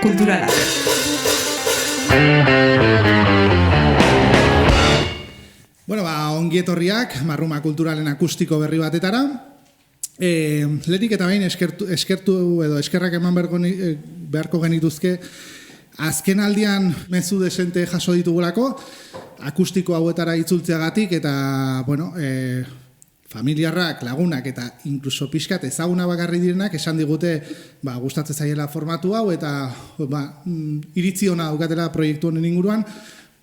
kulturala. Bueno, ongi etorriak Marruma Kulturalen akustiko berri batetara. Lehenik eta behin eskertu edo eskerrak eman beharko genituzke azken aldian mezu desente jaso ditugulako akustiko hauetara itzultzeagatik eta, bueno, familiarrak, lagunak eta inkluso pixkat ezaguna bakarri direnak esan digute gustatzen zaiela formatu hau eta iritzi ona daukatela proiektu honen inguruan,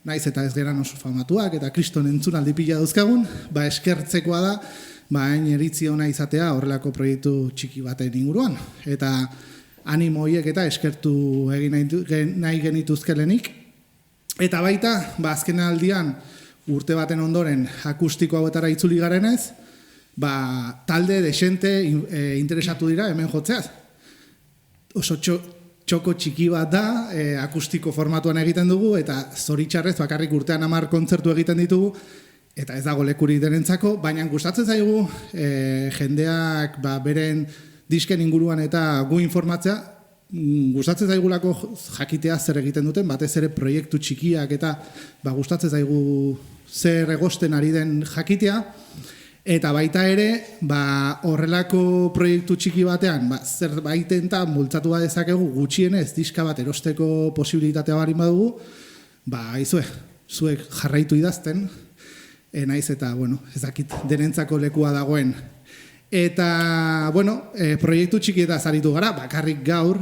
naiz eta ez geran oso famatuak eta kriston entzunaldi pila dauzkagun, eskertzekoa da, hain iritzi ona izatea horrelako proiektu txiki baten inguruan. Eta animo horiek eta eskertu egin nahi genituzkelenik. Eta baita, azken aldian urte baten ondoren akustiko hauetara itzuli garenez, talde desente interesatu dira hemen jotzeaz. Oso txoko txiki bat da, akustiko formatuan egiten dugu, eta zoritxarrez bakarrik urtean 10 kontzertu egiten ditugu, eta ez dago lekurik denentzako, baina gustatzen zaigu jendeak beren disken inguruan eta gu informatzea, gustatzen zaigulako jakitea zer egiten duten, batez ere proiektu txikiak eta gustatzen zaigu zer egosten ari den jakitea, eta baita ere, horrelako proiektu txiki batean, zerbaiten eta multzatu badezakegu gutxienez diska bat erosteko posibilitatea barin badugu, aizue, zuek jarraitu idazten, naiz eta, ez dakit denentzako lekua dagoen. Eta, proiektu txiki eta zaritu gara, bakarrik gaur,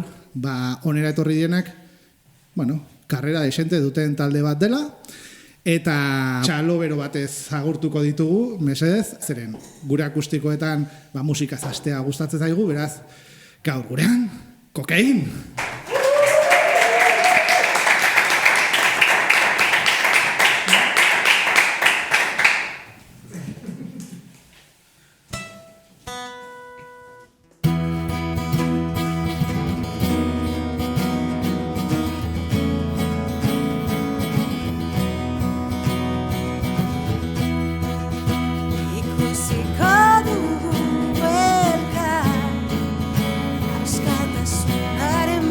onera etorri dienak, karrera desente duten talde bat dela, eta txalo bero batez agurtuko ditugu, mesedez, zeren gure akustikoetan musika zastea gustatzen zaigu, beraz, gaur gurean, kokain! Askatasunaren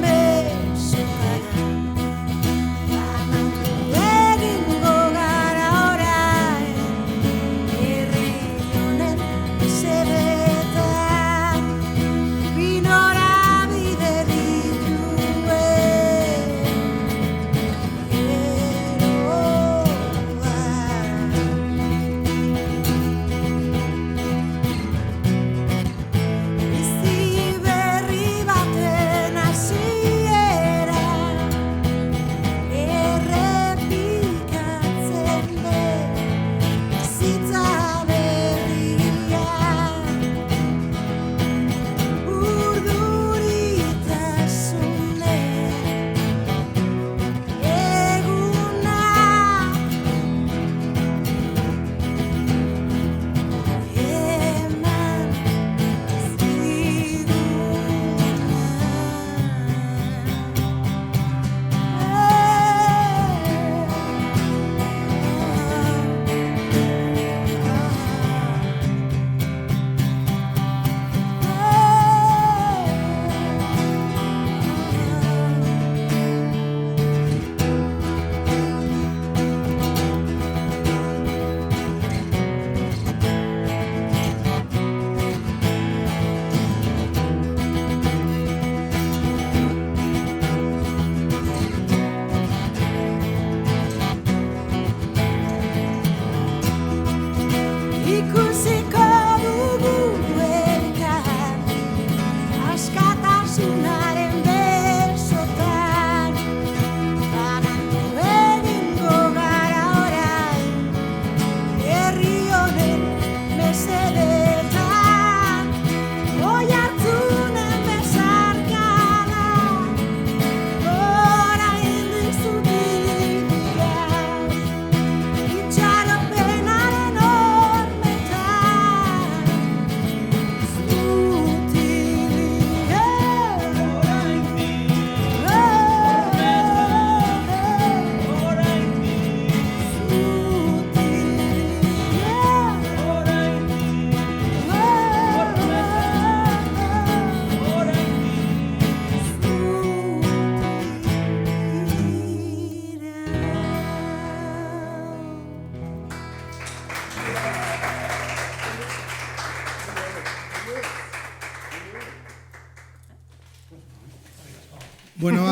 Bueno,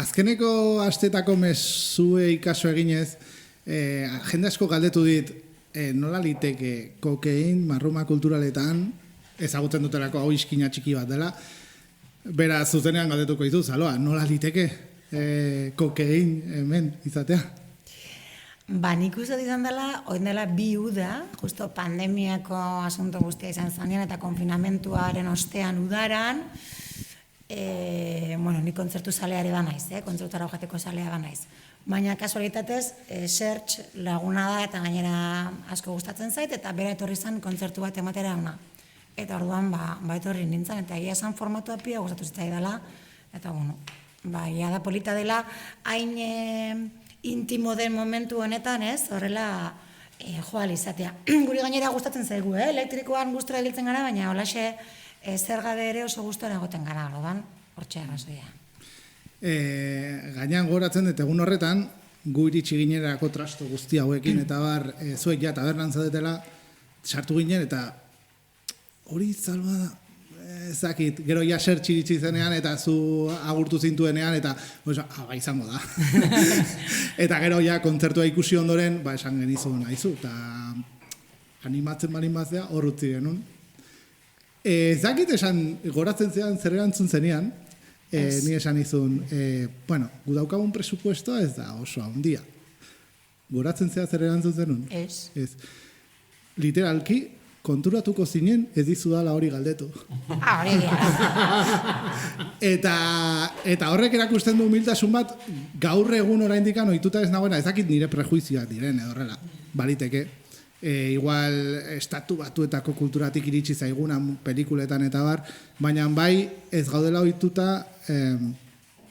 azkeneko astetako mezuei kaso eginez, jende asko galdetu dit, nola liteke kokein marruma kulturaletan, ezagutzen dutelako hau iskina txiki bat dela, beraz zuzenean galdetuko ditu, zaloa, nola liteke kokein hemen izatea? Nik uste izan dela, oin dela 2 uda, justo pandemiako asunto guztia izan zanean eta konfinamentuaren ostean udaran, ni kontzertu zaleare da naiz, kontzertara jateko zalea da naiz. Baina kasualitatez, Serge laguna da eta gainera asko gustatzen zait, eta bera etorri zen kontzertu bat ematera ona. Eta orduan, etorri nintzen, eta egia esan formatua pila gustatu zitzaidala, eta ia da polita dela, hain intimo den momentu honetan, horrela joal izatea. Guri gainera gustatzen zaigu, elektrikoan gustora hiltzen gara, baina holaxe zer gabe ere oso gustora egoten gara, orduan, hortxe arrazoia. Gainean goratzen dut egun horretan, gu iritsi ginerako trasto guzti hauekin, eta zuek ja tabernan zadetela, sartu ginen, eta hori zalba da, ezakit, gero ja Serge iritsi zenean, eta zu agurtu zintuenean, eta izango da. Eta gero ja kontzertua ikusi ondoren, esan genizun haizu, eta animatzen bazea hor utzi genuen. Ezakit esan, goratzen zean, zer erantzun zenean, ni esan izun, gu daukagun presupuestoa ez da oso handia. Goratzen zea zer erantzun zenun? Ez. Literalki, konturatuko zinen ez dizudala hori galdetu. Hori Eta horrek erakusten du humiltasun bat, gaur egun oraindikan ohituta ez nagoena, ezakit nire prejuizioak diren edo horrela, baliteke. Igual estatu batuetako kulturatik iritsi zaiguna pelikuletan eta bar, baina bai ez gaudela ohituta,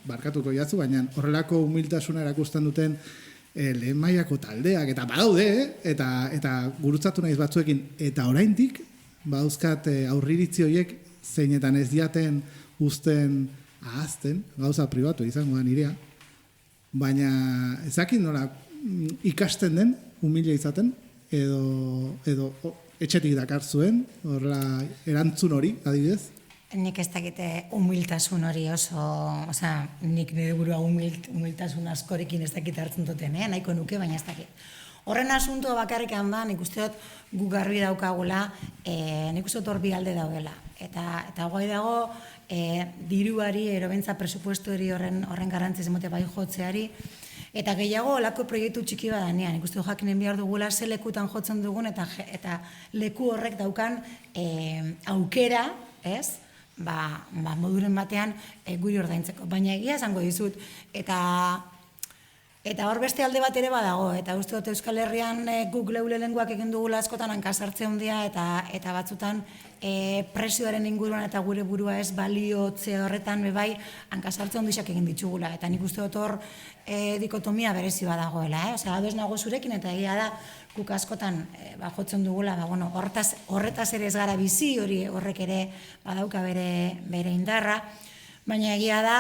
barkatuko jazu, baina horrelako humiltasuna erakusten duten lehen mailako taldeak, eta badaude, eta gurutzatu naiz batzuekin, eta oraindik badauzkat aurriritzi horiek zeinetan ez diaten uzten ahazten, gauza pribatu izango da nirea, baina ezakit nola ikasten den humila izaten, edo etxetik dakar zuen, horrela erantzun hori, adibidez? Nik ez dakite humiltasun hori oso, nik nire burua humiltasun askorekin ez dakit hartzen duten, nahiko nuke, baina ez dakit. Horren asuntua bakarrikan da, nik uste dut gu garbi daukagula, nik uste dut hor bi alde daudela. Eta guai dago, diruari, erobentza presupuesto horren garrantziz emote bai jotzeari, eta gehiago olako proiektu txiki badanean, nik uste dut jakinen behar dugula ze lekutan jotzen dugun, eta leku horrek daukan aukera, ez? Moduren batean guri ordaintzeko. Baina egia esango dizut, eta hor beste alde bat ere badago, eta uste dut Euskal Herrian guk leule lenguak egin dugula askotan hankasartze handia, eta batzutan presioaren inguruan eta gure burua ez baliotze horretan bebai hankasartze handixak egin ditugula, eta nik uste dut hor dikotomia berezi badagoela, ados nago zurekin, eta egia da guk askotan jotzen dugula, horretaz ere ez gara bizi, horrek ere badauka bere indarra, baina egia da,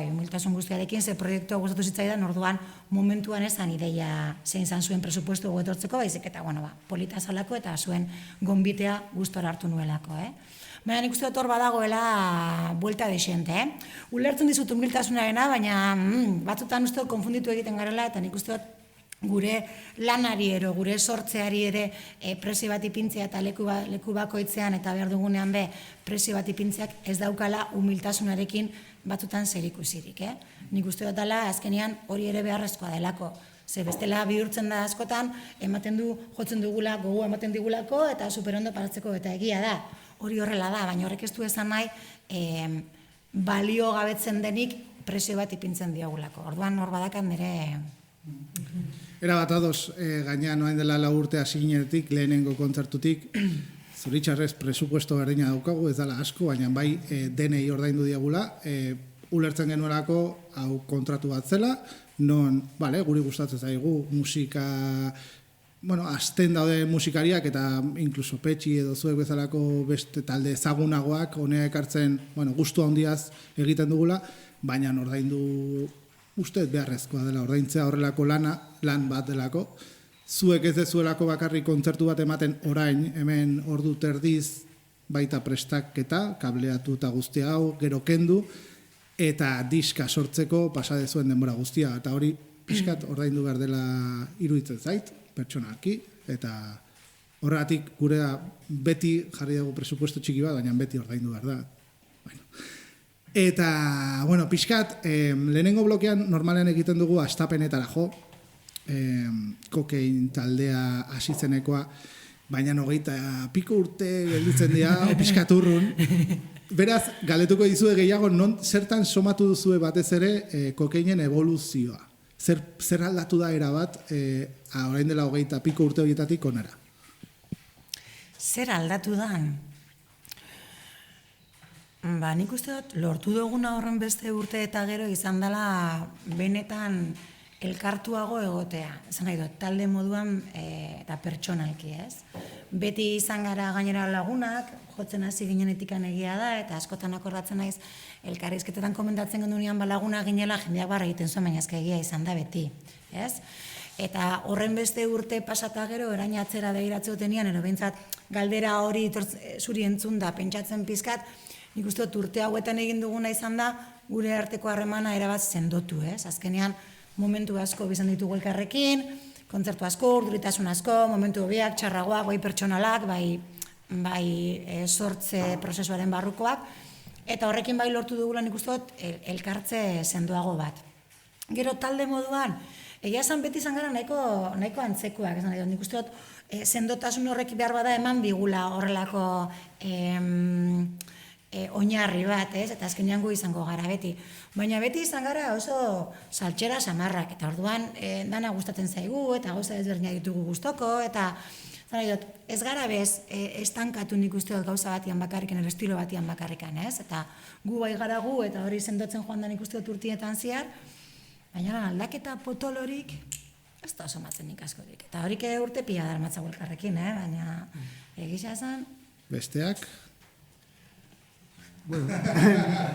humiltasun guztiarekin, ze proiektua gustatu zitzaidan, orduan momentuan esan ideia zein zan zuen presupuesto etortzeko, baizik eta polita zalako eta zuen gonbitea gustora hartu nuelako. Baina nik uste dut hor badagoela buelta desiente. Ulertzen dizut humiltasunarena, baina batzutan uste dut konfunditu egiten garela, eta nik uste dut gure lanari ero, gure sortzeari ere presio bat ipintzea eta leku bakoitzean eta behar dugunean presio bat ipintzeak ez daukala humiltasunarekin batzutan zerikusirik. Nik uste dut dela azkenean hori ere beharrezkoa delako. Ze bestela bihurtzen da askotan, jotzen dugula, gogu ematen digulako eta superondo paratzeko eta egia da. Hori horrela da, baina horrek ez du esan nahi balio gabetzen denik presio bat ipintzen diogulako. Orduan hor badakan nire... Era bat ados, gainean noain dela 4 urte hasi ginenetik, lehenengo kontzertutik, zoritxarrez presupuesto berdina daukagu, ez dela asko, baina bai denei ordaindu diagula, ulertzen genuelako hau kontratu bat zela, non, guri gustatzen zaigu musika, azten daude musikariak eta inkluso Petxi edo zuek bezalako beste talde ezagunagoak, honea ekartzen, gustu handiaz egiten dugula, baina ordaindu uste beharrezkoa dela, ordaintzea horrelako lan bat delako. Zuek ez dezuelako bakarrik kontzertu bat ematen orain, hemen ordu terdiz baita prestaketa, kableatu eta guzti hau, gero kendu, eta diska sortzeko pasade zuen denbora guztia, eta hori pixkat ordaindu behar dela iruditzen zait, pertsonalki, eta horregatik gurea beti jarri dugu presupuesto txiki bat, baina beti ordaindu behar da. Bueno. Eta, bueno, pixkat, lehenengo blokean normalean egiten dugu astapenetara jo, kokein taldea hasitzenekoa, baina 20 piko urte gelditzen dira, pixkat urrun. Beraz, galetuko dizue gehiago, zertan somatu duzue batez ere kokeinen evoluzioa. Zer aldatu da erabat, orain dela 20 piko urte horietatik onara? Zer aldatu dan? Nik uste dut, lortu duguna horren beste urte eta gero izan dela benetan elkartuago egotea. Esan nahi dut, talde moduan eta pertsonalki, ez? Beti izan gara gainera lagunak, jotzen hasi ginenetik egia da, eta askotan akordatzen naiz, elkarrizketetan komentatzen gendunean laguna ginela, jendeak barra egiten zuen, baina egia izan da beti, ez? Eta horren beste urte pasata gero, erain atzera begiratzen dutenean, ero behintzat galdera hori zuri entzun da, pentsatzen pizkat, nik uste dut urte hauetan egin duguna izan da, gure arteko harremana erabat sendotu, ez? Azkenean, momentu asko bizan ditugu elkarrekin, kontzertu asko, urduritasun asko, momentu hobeak, txarragoak, bai pertsonalak, bai sortze prozesuaren barrukoak, eta horrekin bai lortu dugula nik uste dut elkartze sendoago bat. Gero talde moduan, egia esan beti izan gara nahiko antzekoak, esan nik uste dut sendotasun horrek behar bada eman bigula horrelako oinarri bat, ez? Eta azkenean gu izango gara beti. Baina beti izan gara oso saltxera samarrak, eta orduan dana gustatzen zaigu, eta gauza ezberdinak ditugu gustoko, eta ez gara bez estankatu nik uste dut gauza batian bakarriken, estilo batian bakarrikan, ez? Eta gu bai gara gu, eta hori sendotzen joan da nik uste dut urtietan ziar, baina aldaketa potolorik ez da somatzen nik askorik. Eta horik urte pila darmatzago elkarrekin, baina egisa esan... Besteak? Bueno,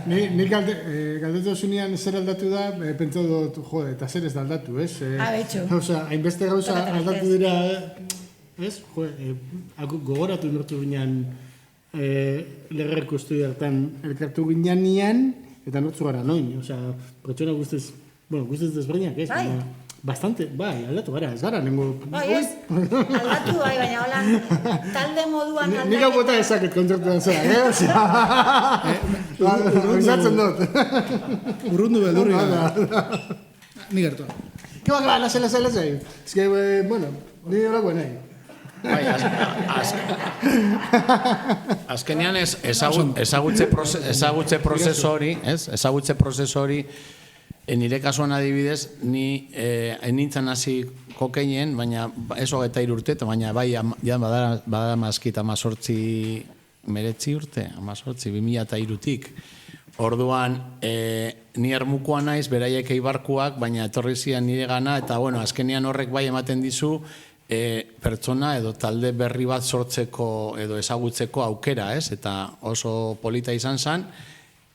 nik galdetu zunean zer aldatu da, pentsa dut, eta zer ez da aldatu, ez? Betxo. Hainbeste gauza aldatu dira, ez? Gogoratu nortu ginean legerreko estudiartan elkartu ginean nian, eta nortzu gara noin, pertsona guztiz desberdinak, ez? Bastante, aldatu gara, ez gara, nengo... ez, aldatu baina holan, talde moduan aldaketa... Nik hau bota ezaket kontzertuan zera, Oizatzen dut. Urrundu beldurri gara. Ni gertu. Keba, lasai. Ez que, bueno, ni horako nahi. Azkenean ezagutze prozeso hori, nire kasuan adibidez, ni nintzen hasi kokeinen, baina ez 23 urte, baina bai bada mazkit 18 meretzi urte, 2003-tik. Orduan, ni ermukoa naiz, beraiek eibarkuak, baina etorri zian nire gana, eta bueno, azkenean horrek bai ematen dizu, pertsona edo talde berri bat sortzeko edo ezagutzeko aukera, ez? Eta oso polita izan zen,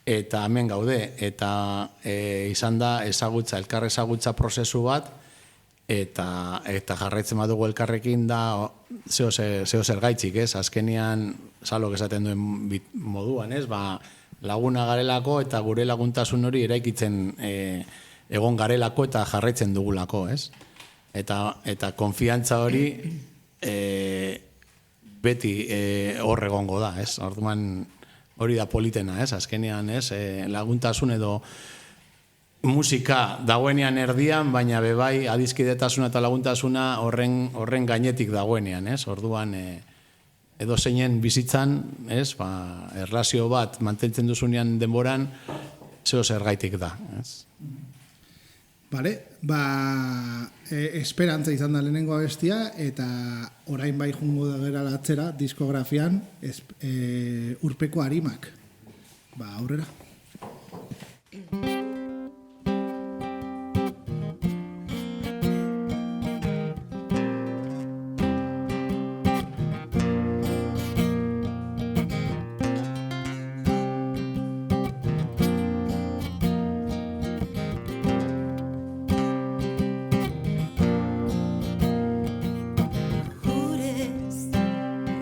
eta hemen gaude, eta izan da elkar ezagutza prozesu bat, eta jarraitzen badugu elkarrekin da zeo zer gaitzik, ez? Azkenean, salok esaten duen moduan, ez? Laguna garelako eta gure laguntasun hori eraikitzen egon garelako eta jarraitzen dugulako, ez? Eta konfiantza hori beti hor egongo da, ez? Orduan hori da politena, ez? Azkenean, ez? Laguntasun edo musika dagoenean erdian, baina bebai adizkidetasuna eta laguntasuna horren gainetik dagoenean, ez? Orduan edo zeinen bizitzan, ez? Erlazio bat mantentzen duzunean denboran, zeo zer gaitik da, ez? Bale, esperantza izan da lehenengo abestia, eta orain bai jungo da gera atzera diskografian urpeko harimak. Aurrera.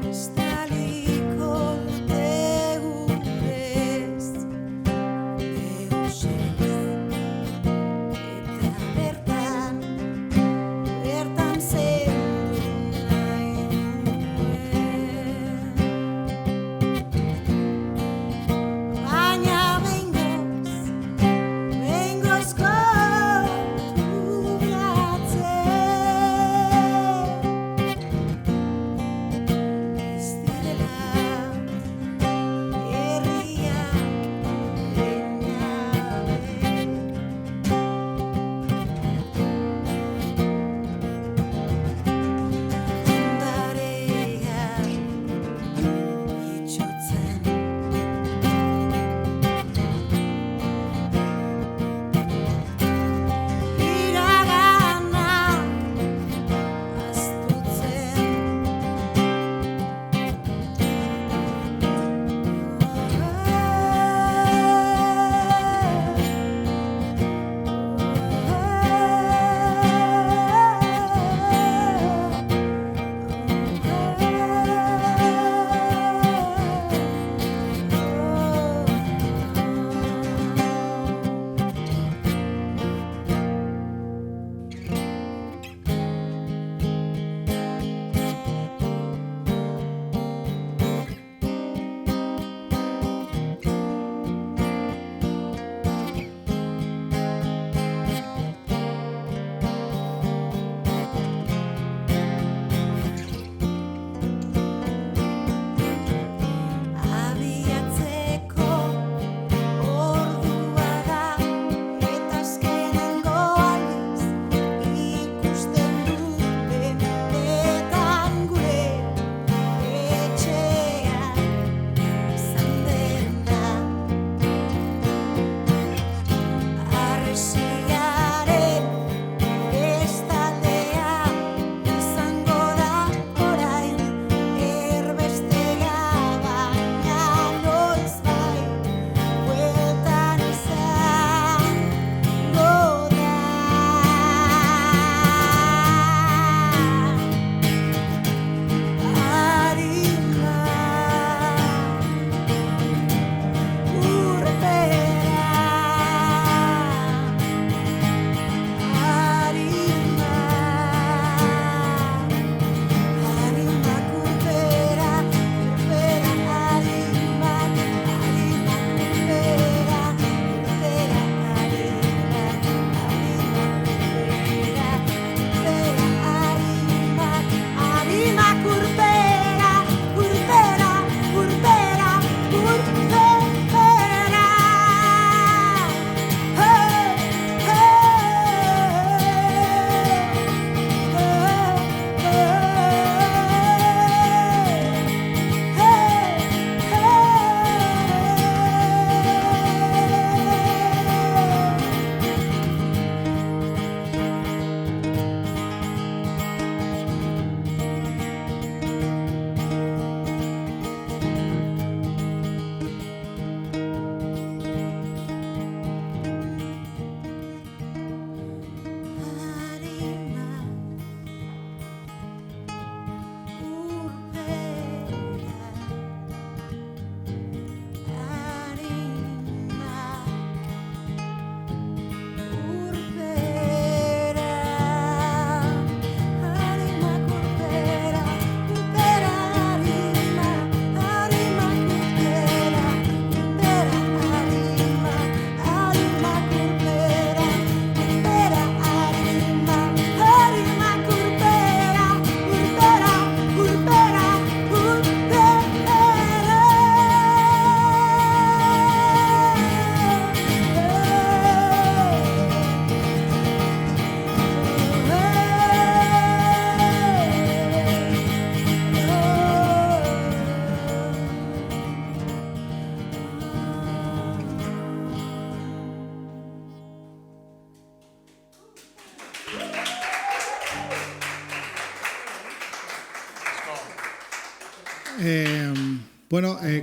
Estaliko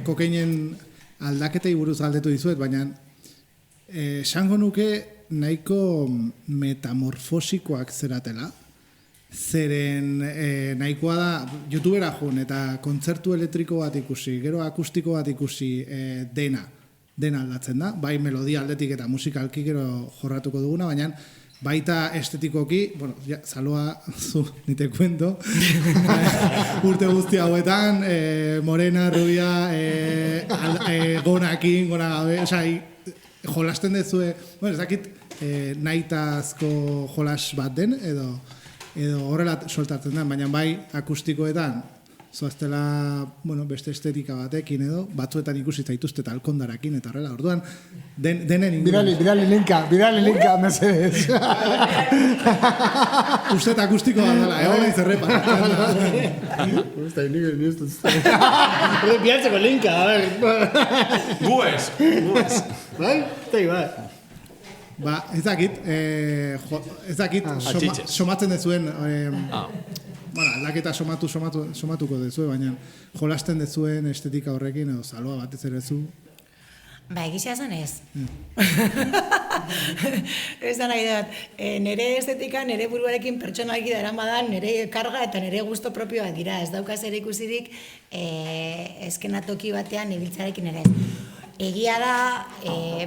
kokainen aldaketei buruz galdetu dizuet, baina esango nuke nahiko metamorfosikoak zeratela. Zeren nahikoa da, youtubera joan eta kontzertu elektriko bat ikusi, gero akustiko bat ikusi, dena aldatzen da, bai melodia aldetik eta musikalki gero jorratuko duguna, baina baita estetikoki, bueno, ja, Saloa, nite kuento, urte guzti hauetan, morena, rubia, gonakin, gonagabe, jolasten dezue, bueno, ez dakit nahitazko jolas bat den, edo horrela soltatzen da, baina bai akustikoetan, zoaztela, bueno, beste estetika batekin edo, batzuetan ikusi zaituzte talkondarakin eta horrela, orduan, denen ingurun. Bidali linka, mesedez. Usted akustiko bat dela, hori zerrepa. Usta, ni ez dut. Bihatzeko linka, a ver. Guez. Bai? Tei, bai. Ez dakit, somatzen dezuen, aldaketa somatuko dezue, baina jolasten dezuen estetika horrekin, edo Saloa batez ere zu. Ba, egizia zen ez. Ez da nahi dut, nire estetika, nire buruarekin pertsonalki dara badan, nire karga eta nire gusto propioa dira. Ez daukaz ere ikusirik eskenatoki batean ibiltzarekin ere ez. Egia da,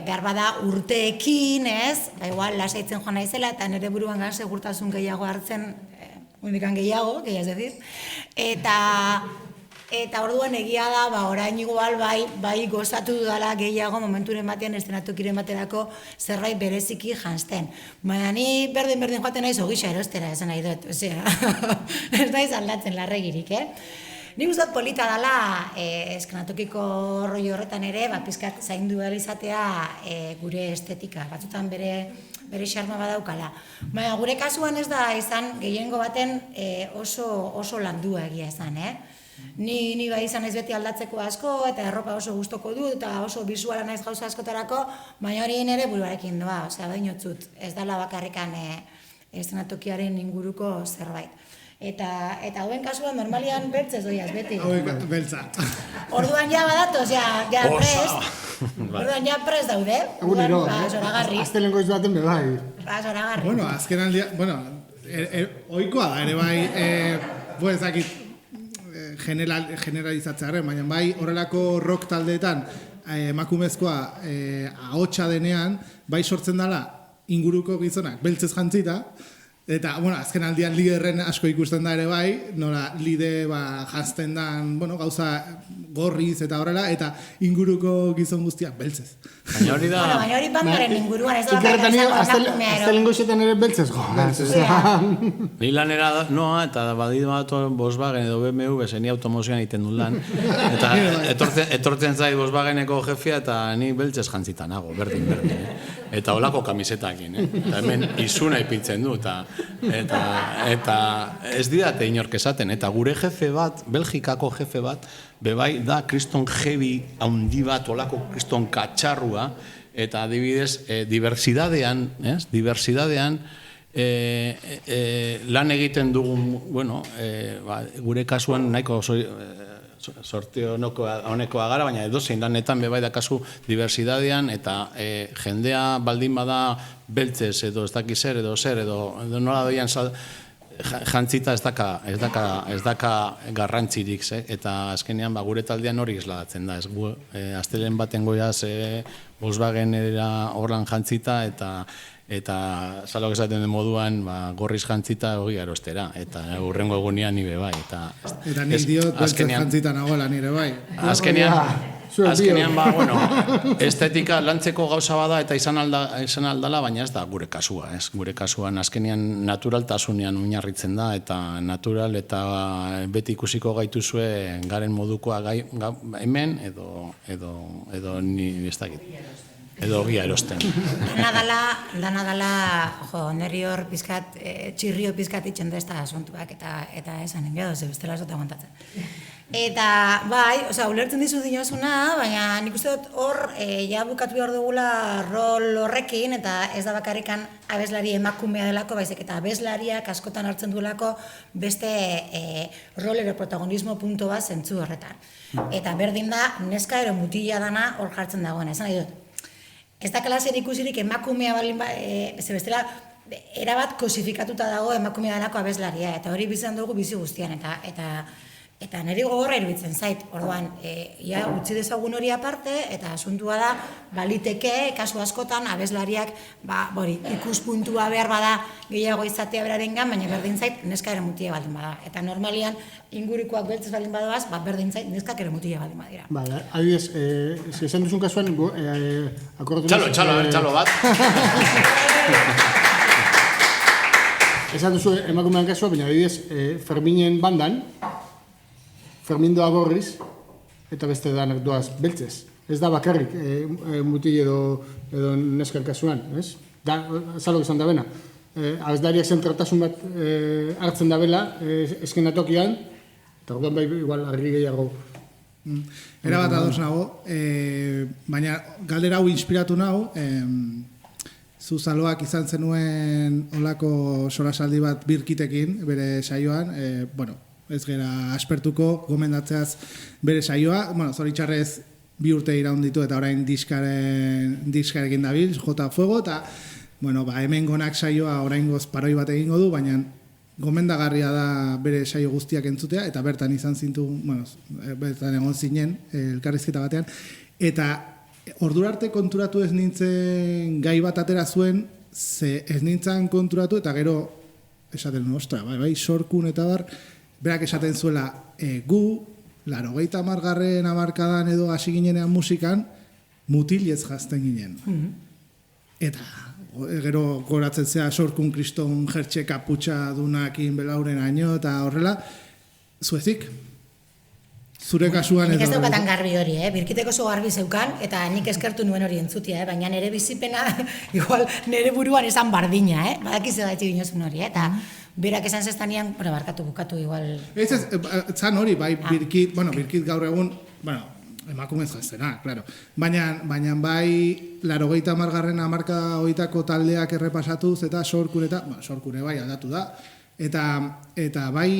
behar bada urteekin, ez? Ba, igual, lasaitzen joan naizela eta nire buruan gan segurtasun gehiago hartzen, unikan gehiago, ez decir. Eta orduan egia da, ba, orain igual bai gozatu dudala gehiago momenturen batean eszenatokiren baterako zerbait bereziki janzten. Baina ni berdin joaten naiz ogisa erostera, esan nahi dut. Osea, ez naiz aldatzen larregirik, Nik uste polita dela eskenatokiko rollo horretan ere, pizkat zaindu behar izatea gure estetika, batzutan bere xarma badaukala. Baina gure kasuan ez da izan gehiengo baten oso landua egia izan, Ni bai izan naiz beti aldatzeko asko, eta erropa oso gustoko dut, eta oso bisuala naiz gauza askotarako, baina hori nire buruarekin doa, osea, bainotzut, ez dela bakarrikan eszenatokiaren inguruko zerbait. Eta hauen kasuan normalian beltzez doiaz beti. Beltza. Orduan ja badatoz, ja prest. Orduan ja prest daude. Egunero, zoragarri. aztelengo izbaten bebai. Zoragarri. Bueno, azken aldia, oikoa da ere bai, ezakit generalizatzearen, baina bai horrelako rock taldeetan emakumezkoa ahotsa denean, bai sortzen dela inguruko gizonak beltzez jantzita, eta, azken aldian liderren asko ikusten da ere bai, nola lide jantzten dan, gauza gorriz eta horrela, eta inguruko gizon guztiak beltzez. Baina hori da... Baina hori bankaren inguruan, ez da bakarrik izango emakumea ero. Aztelengo isetan ere beltzez, Ni lanera noa, eta badidu bat Volkswagen edo BMW, bezeni automozioan iten dut lan. Eta etortzen zait Volkswageneko jefia, eta ni beltzez jantzita nago, berdin. Eta holako kamisetakin, Eta hemen izuna ipintzen du, eta ez didate inork esaten, eta gure jefe bat, Belgikako jefe bat, bebai da kriston heavy handi bat, olako kriston katxarrua, eta adibidez, diversidadean lan egiten dugun, gure kasuan nahiko sortio honekoa gara, baina edozein lanetan bebai da kasu diversidadean, eta jendea baldin bada beltzez edo ez daki zer edo nola doian jantzita ez daka garrantzirik, eta azkenean gure taldean hori isladatzen da. Astelen baten goiaz Volkswagenera horlan jantzita, eta Salok esaten den moduan gorriz jantzita hori erostera, eta hurrengo egunean nire bai. Eta nik diot beltzez jantzita nagoela nire bai. Azkenean, estetika lantzeko gauza bada eta izan aldala, baina ez da gure kasua. Gure kasuan azkenean naturaltasunean oinarritzen da, eta natural eta beti ikusiko gaituzue garen modukoa hemen edo ni ez dakit. Edo ogia erosten. Dana dala, neri hor pizkat, txirrio pizkat itxen da ez da asuntuak eta esan ingedo, ze bestela esota aguantatzen. Eta, bai, ulertzen dizu dinozuna, baina nik uste dut hor, ja bukatu behar dugula rol horrekin, eta ez da bakarrikan abeslari emakumea delako, baizik eta abeslariak askotan hartzen duelako beste rol ero protagonismo punto bat zentzu horretan. Eta berdin da, neska ero mutila dana hor jartzen dagoena, esan nahi dut. Ez da klasen ikusirik emakumea balin bestela, erabat kosifikatuta dago emakumea delako abeslaria, eta hori bizan dugu bizi guztian, eta niri gogorra iruditzen zait, orduan, ja utzi dezagun hori aparte, eta asuntua da, baliteke, kasu askotan, abeslariak, ikuspuntua behar bada gehiago izatea berarengan, baina berdin zait, neska ere mutia baldin bada. Eta normalian, ingurikoak beltzez baldin badoaz, berdin zait, neskak ere mutia baldin badira. Bala, adibidez, esan duzun kasuan, akordatu... Txalo bat. Esan duzu emakumean kasua, baina adibidez, Ferminen bandan, Fermin doa gorriz, eta beste danak doaz beltzez. Ez da bakarrik mutil edo neskar kasuan, ez? Zalok esan da bena. Abeslariak zentratasun bat hartzen da bela, eskenatokian, eta orduan bai igual argi gehiago. Era bat ados nago, baina galdera hau inspiratu nago, zu Zaloak izan zenuen olako solasaldi bat Birkitekin, bere saioan, ez gera aspertuko gomendatzeaz bere saioa, zoritxarrez 2 urte iraun ditu eta orain diskarekin dabil, J Fuego, eta hemen gonak saioa oraingoz paroi bat egingo du, baina gomendagarria da bere saio guztiak entzutea, eta bertan izan zintu, bertan egon zinen elkarrizketa batean, eta ordura arte konturatu ez nintzen gai bat atera zuen, ze ez nintzen konturatu, eta gero esaten ostra, bai, sorkun eta bar, berak esaten zuela, gu, 80. hamarkadan edo hasi ginenean musikan, mutilez jazten ginen. Eta gero goratzen zea sorkun kriston jertxe kaputxa dunakin belauren aino, eta horrela, zuezik? Zure kasuan edo... Nik ez daukatan garbi hori, Birkiteko oso garbi zeukan, eta nik eskertu nuen hori entzutia, baina nire bizipena, igual nire buruan esan bardina, badakiz edatzi dinozun hori, eta berak esan zestanean, barkatu bukatu igual... Ez, zan hori, bai, Birkit gaur egun, emakumez jaztena, klaro. Baina bai, 80. hamarkada hoitako taldeak errepasatuz, eta sorkune bai aldatu da. Eta bai,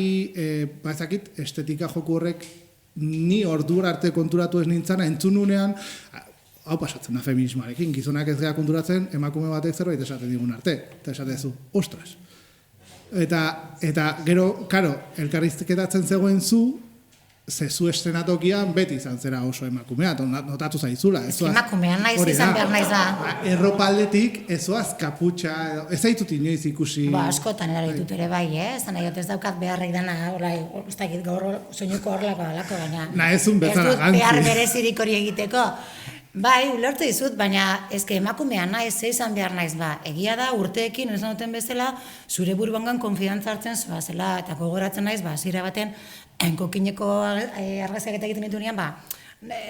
bazakit, estetika joku horrek ni ordura arte konturatu ez nintzana, entzununean, hau pasatzen da feminismoarekin, gizonak ez gara konturatzen, emakume batek zerbait esaten digun arte. Eta esatezu, ostras. Eta gero, karo, elkarrizketatzen zegoen zezu estenatokian beti izan zera oso emakumea, notatu zaizula. Emakumean naiz izan behar naiz da. Erropaldetik ezoaz kaputxa, ez zaitut inoiz ikusi... Askotan eraritut ere bai, zan nahi ez daukat beharrek dana, ez dakit gaur soinuko horrelako alako, baina... Ez dut behar berezirik hori egiteko. Bai, ulertu dizut, baina ezke emakumean naiz, izan behar naiz, egia da urteekin, esan duten bezala, zure buruangan konfidantza hartzen zela, eta gogoratzen naiz, zira baten, kokineko argazkiak eta egiten ditunean,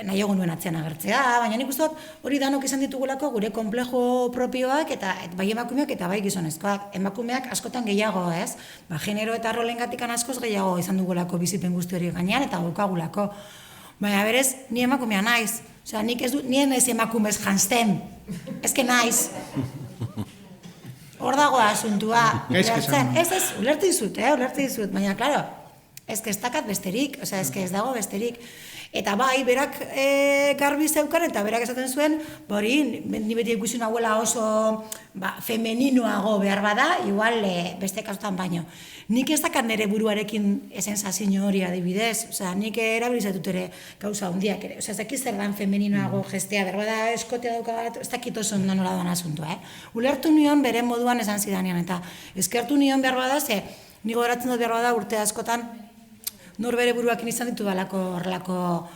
nahi egon nuen atzean agertzea, baina nik uste dut hori danok izan ditugulako gure konplejo propioak, eta bai emakumeak eta bai gizonezkoak. Emakumeak askotan gehiago, ez? Genero eta rolengatikan askoz gehiago izan dugulako bizipen guzti hori gainean, eta daukagulako. Baina berez, ni emakumea naiz. Osea, nik ez dut, nien ez emakumez janzten. Ezke naiz. Hor dagoa asuntua. Ulertu dizut, baina, klaro, ezke ez dakat besterik, ezke ez dago besterik. Eta bai, berak garbi zeukan, eta berak esaten zuen, hori, ni beti ikusi nahuela oso femeninoago behar bada, igual beste kasutan baino. Nik ez dakat nire buruarekin sensazio hori adibidez, nik erabilizatut ere gauza hundiak ere. Ez dakit zer dan femeninoago gestea, berbada eskotea daukagat, ez dakit oso nola doan asuntua. Ulertu nion bere moduan esan zidanean, eta eskertu nion behar bada, ze nigo eratzen dut behar bada urte askotan, nor bere buruakin izan ditu horrelako,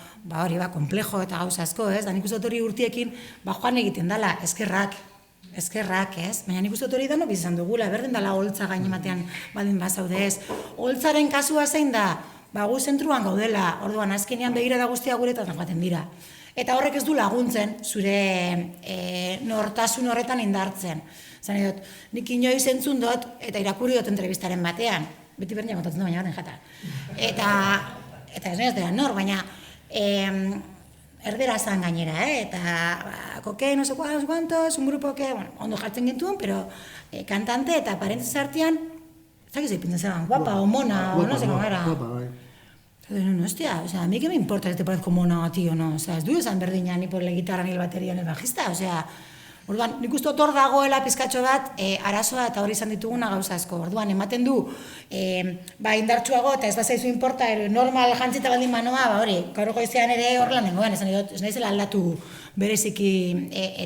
komplejo eta gauza asko, ez? Da nik uste hori urtiekin, joan egiten dela, eskerrak, ez? Baina nik uste hori dano bizan dugula, berdin dela holtza gainematean baldin bazaude ez. Holtzaren kasua zein da, gu zentruan gaudela, orduan azkenean begira da guztia guretan joaten dira. Eta horrek ez du laguntzen, zure nortasun horretan indartzen. Zan edot, nik inoiz entzun dut, eta irakurri dut entrevistaren batean, beti berdina kontatzen du, baina baten jata. eta ez nire nor, baina erdera zan gainera, eta koke, no sé cuántos, un grupo que, bueno, ondo jartzen gintuen, pero kantante eta parentez artean, ez dakiz ipintzen zeban, guapa o mona, o no sé cómo era. Guapa, bai. No, hostia, o sea, a mí que me importa si te parezco mona o tío, no, o sea, ez du esan berdina ni por la guitarra, ni el batería, ni el bajista, o sea, orduan, nik uste hor dagoela pizkatxo bat, arazoa eta hori izan dituguna gauza asko. Orduan, ematen du, indartsuago eta ez da zaizu importa, normal jantzita baldin manoa, hori, gaur goizean ere horrela nengoen, ez naizela aldatu bereziki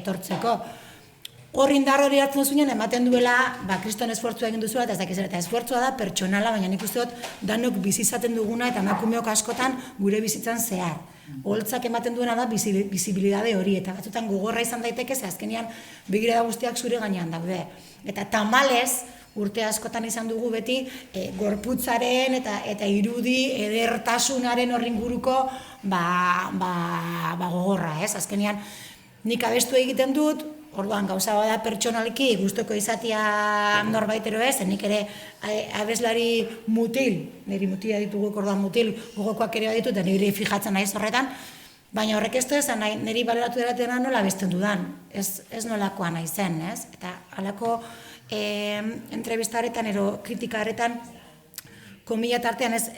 etortzeko. Hor indar hori hartzen duzunean, ematen duela, kriston esfortzua egin duzuela, eta ez dakiz eta esfortzua da pertsonala, baina nik uste dut danok bizizaten duguna eta emakumeok askotan gure bizitzan zehar. Holtzak ematen duena da bizibilidade hori, eta batzutan gogorra izan daiteke, ze azkenean begirada guztiak zure gainean daude. Eta tamalez, urte askotan izan dugu beti, gorputzaren eta irudi edertasunaren horren guruko gogorra, ez? Azkenean, nik abestu egiten dut, orduan gauza bada pertsonaliki gustoko izatea norbaitero ez, nik ere abeslari mutil, niri mutila ditugu orduan mutil, gogokoak ere baditut, eta niri fijatzen naiz horretan, baina horrek ez du esan nahi, niri baloratu eratena nola besten dudan, ez nolakoa nahi zen, ez? Eta halako entrevistaretan, kritikaretan, komila tartean ez,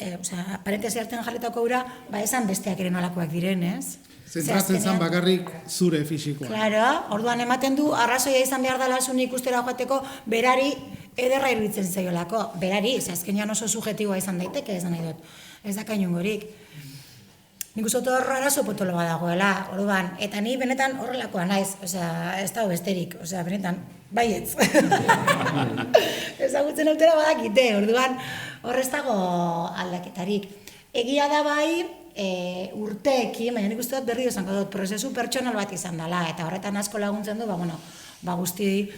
parentesi artean jarritako ura, esan besteak ere nolakoak diren, ez? Zentratzen zen bakarrik zure fisikoa. Claro, orduan ematen du, arrazoia izan behar dela zuen ikustera joateko, berari ederra iruditzen zaiolako. Berari, azkenean oso subjetiboa izan daiteke, ez nahi dut. Ez da kainungorik. Nik uste dut arazo potolo bat dagoela, orduan. Eta ni benetan horrelakoa naiz, ez dago besterik, benetan, baietz. Ezagutzen autera badakite, orduan horrez dago aldaketarik. Egia da bai, urteekin, baina nik uste dut berri izango dut, prozesu pertsonal bat izan dela, eta horretan asko laguntzen du, guzti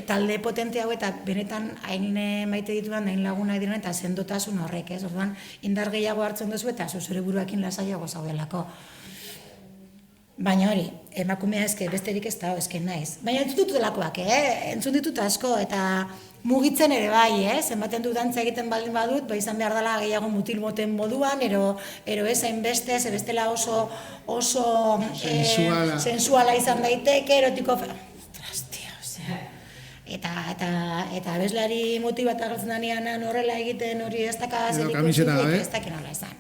talde potente hau eta benetan hain maite dituan, hain laguna diren eta sendotasun horrek, ez? Orduan, indar gehiago hartzen duzu eta zure buruakin lasaiago zaudelako. Baina hori, emakumea besterik ez da, naiz. Baina entzun ditut delakoak, entzun ditut asko, eta mugitzen ere bai, zenbaten du dantza egiten baldin badut, izan behar dela gehiago mutil moten moduan, ero ez hainbeste, bestela oso sensuala izan daiteke, erotiko... Ostras, tio, eta abeslari motibat agertzen danean horrela egiten hori ez daka zerikusirik, ez dakin nola izan.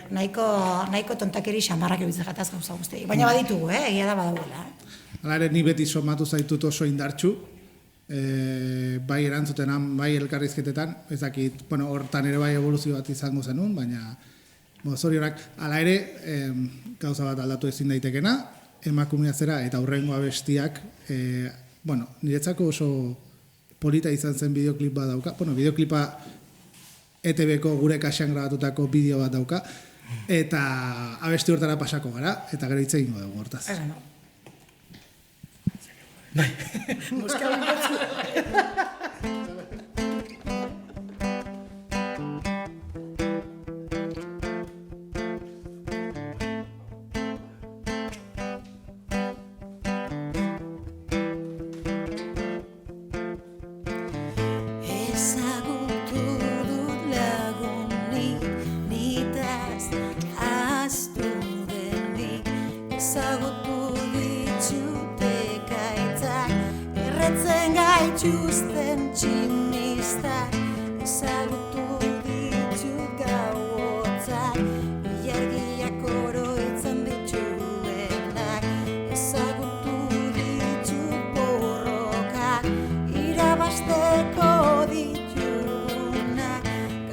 Nahiko tontakeri xamarrak ebitzen jataz gauza guzti. Baina baditugu, egia da badagoela. Hala ere, ni beti somatu zaitut oso indartxu, bai erantzutenan, bai elkarrizketetan, ez dakit, hortan ere bai evoluzio bat izango zenun, baina zorionak, hala ere, gauza bat aldatu ezin daitekena, emakumea zera eta hurrengo abestiak, niretzako oso polita izan zen bideoklip bat dauka, bideoklipa ETV-ko gure kaxean grabatutako bideo bat dauka, eta abesti hortara pasako gara, eta gero hitz egingo dugu hortaz. Bai. Moskalen batzu. Gaituzten tximistak, ezagutu ditut gauotzak, ilargiak oroitzen dituenak, ezagutu ditut borrokak, irabasteko ditugunak,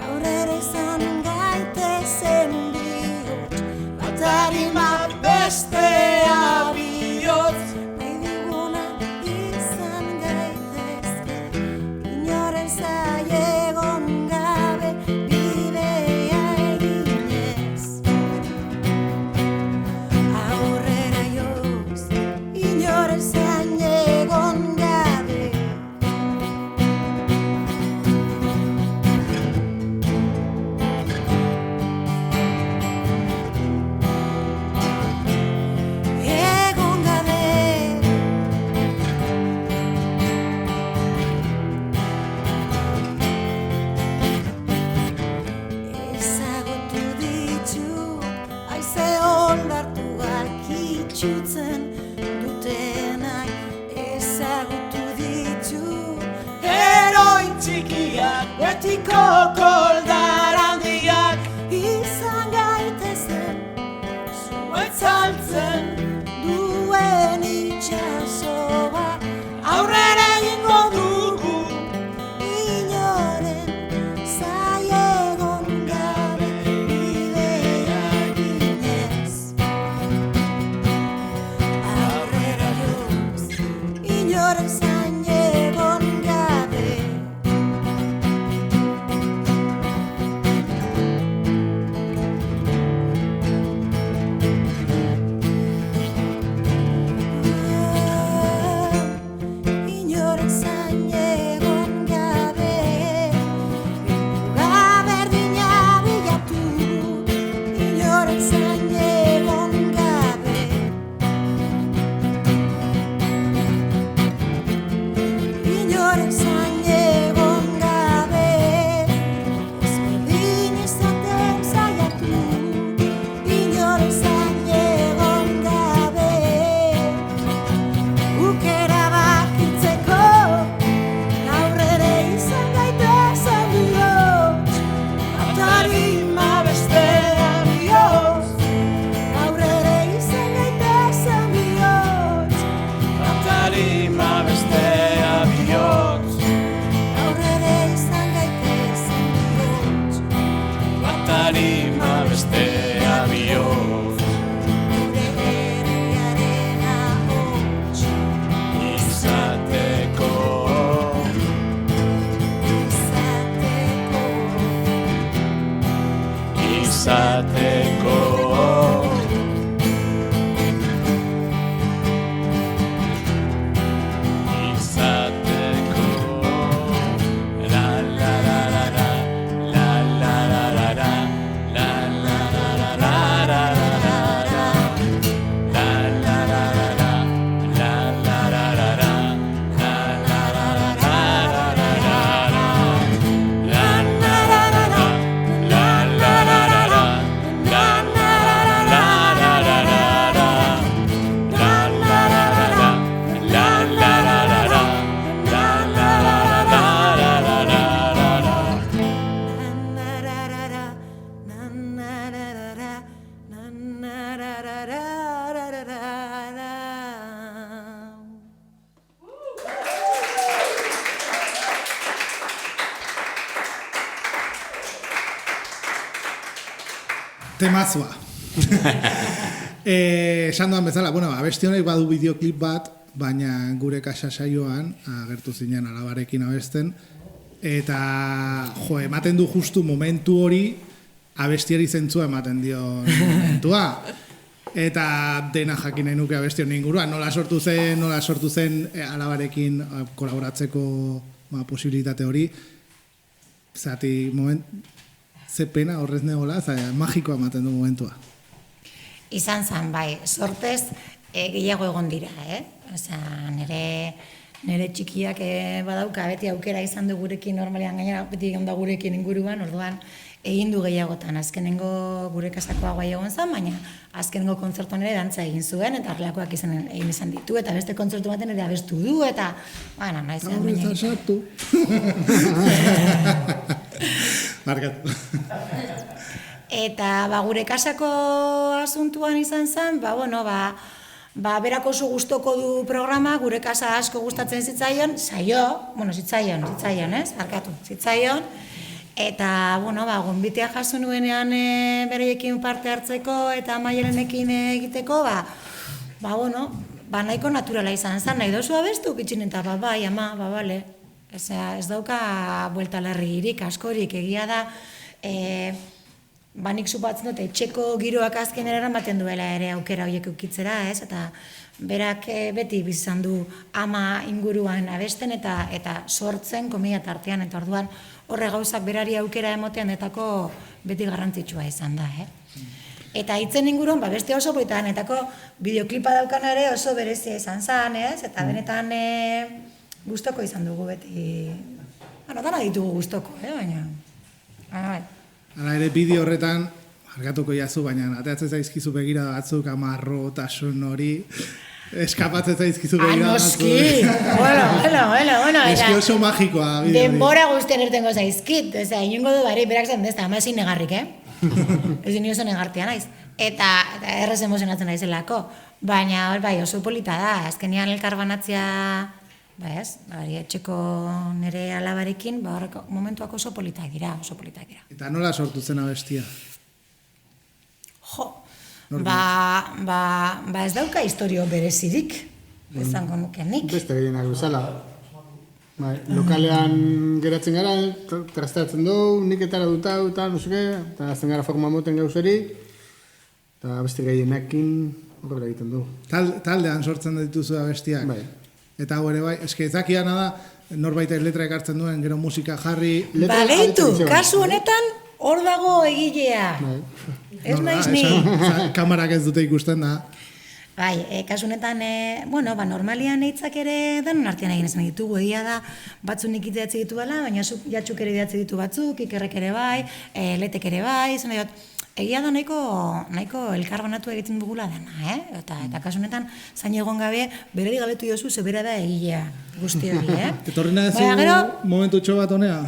gaur ere izan gaitezen bihotz, bat harima bestea bihotz. Zailegon gabe handiak, betiko koldar handiak, izan gaitezen, zuetzaltzen duen itxasoa, aurrera egingo dugu, inoren zai egon gabe bidea eginez. Aurrera joz, inoren zain egon gabe. Inoren zain egon gabe, gaberdina bilatu, inoren zain egon gabe. Inoren zain egon gabe, ezberdin izaten saiatu, inoren zain egon gabe. Guk erabakitzeko, aurrera izan gaitezen bihotz, atarima bestea bihotz, aurrera izan gaitezen bihotz, Atarima bestea bihotz, aurrera izan gaitezen bihotz, atarima bestea bihotz, gure herriaren ahots, izateko, izateko. izateko. Izateko. La la la la la, la la la la la, la la la la la la la la la. La la la la la, la la la la la, la la la la la la la la. La la la la la, la la la la la, la la la la la la la. La la la la la, la la la la la, la la la la la la la. Temazua. Esan duan bezala, bueno, abesti honek badu bideoklip bat, baina gure kasa saioan agertu zinen alabarekin abesten, eta jo, ematen du justu momentu hori abestiari zentzua ematen dio momentua. Eta dena jakin nahi nuke abesti honen inguruan, nola sortu zen alabarekin kolaboratzeko posibilitate hori. Zati, ze pena horrez negola, magikoa ematen du momentua. Izan zen, bai, sortez gehiago egon dira, Osea, nire txikiak badauka, beti aukera izan du gurekin normalean, gainera beti egon da gurekin inguruan, orduan egin du gehiagotan. Azkenengo gure kasakoa guai egon zen, baina azkenengo kontzertuan ere dantza egin zuen, eta horrelakoak egin izan ditu, eta beste kontzertu baten ere abestu du, eta, bueno, nahi zen, baina sartu. Markatu. Eta gure kasako asuntuan izan zen, berako oso gustoko du programa, gure kasa asko gustatzen zitzaion, zitzaion, eta, gonbitea jaso nuenean bereiekin parte hartzeko eta Maialenekin egiteko, nahiko naturala izan zen, nahi dozu abestu, pitxin eta bai, ama, bale. Ez dauka buelta larririk, askorik, egia da, nik supatzen dute, etxeko giroak azken eramaten duela ere aukera horiek ukitzera, eta berak beti bizan du ama inguruan abesten eta sortzen komia tartean, eta orduan horre gauzak berari aukera emotean etako beti garrantzitsua izan da. Eta hitzen inguruan, beste oso poitan, etako bideoklipa daukan ere oso berezia izan zen, eta benetan gustoko izan dugu beti, dana ditugu gustoko, baina, Hala ere, bideo horretan, argatuko jazu, baina ateatzen zaizkizu begira batzuk, amarrotasun hori, eskapatzen zaizkizu begira batzuk. Noski! Bueno, Eski oso magikoa. bide hori. Denbora guztian irtengo zaizkit, oza, inongo du bari, berak zen dezta, ama ezin negarrik, ezin nio zen negartia naiz. Eta errez emozionatzen naizelako, baina bai oso polita da, azkenean elkarbanatzea, ez, bari etxeko nire alabarekin, horreko momentuak oso politak dira. Eta nola sortu zen abestia? Jo, ba ez dauka historio berezirik, esango nuke nik. Beste gehienak bezala. Bai, lokalean geratzen gara, trastatzen dugu, nik etara duta, no seke, eta azten gara forma moten gauzeri, eta beste gehienekin horrela egiten dugu. Taldean sortzen dituzu abestiak. Bai. Eta hau ere bai, eske ezakiana da, norbaitek letra ekartzen duen, gero musika jarri. Baleitu, kasu honetan hor dago egilea. Ez naiz ni. Kamarak ez dute ikusten da. Bai, kasu honetan, normalian hitzak ere denon artean egin esan ditugu, egia da, batzuk nik idatzi ditu bala, baina jatxuk ere idatzi ditu batzuk, Ikerrek ere bai, Letek ere bai, izan dut, egia da nahiko elkarbanatu egiten dugula dena, Eta kasu honetan, zain egon gabe, berari gabetu jozu, zebera da egilea guzti hori, Etorri nahi zu momentu txo bat honea?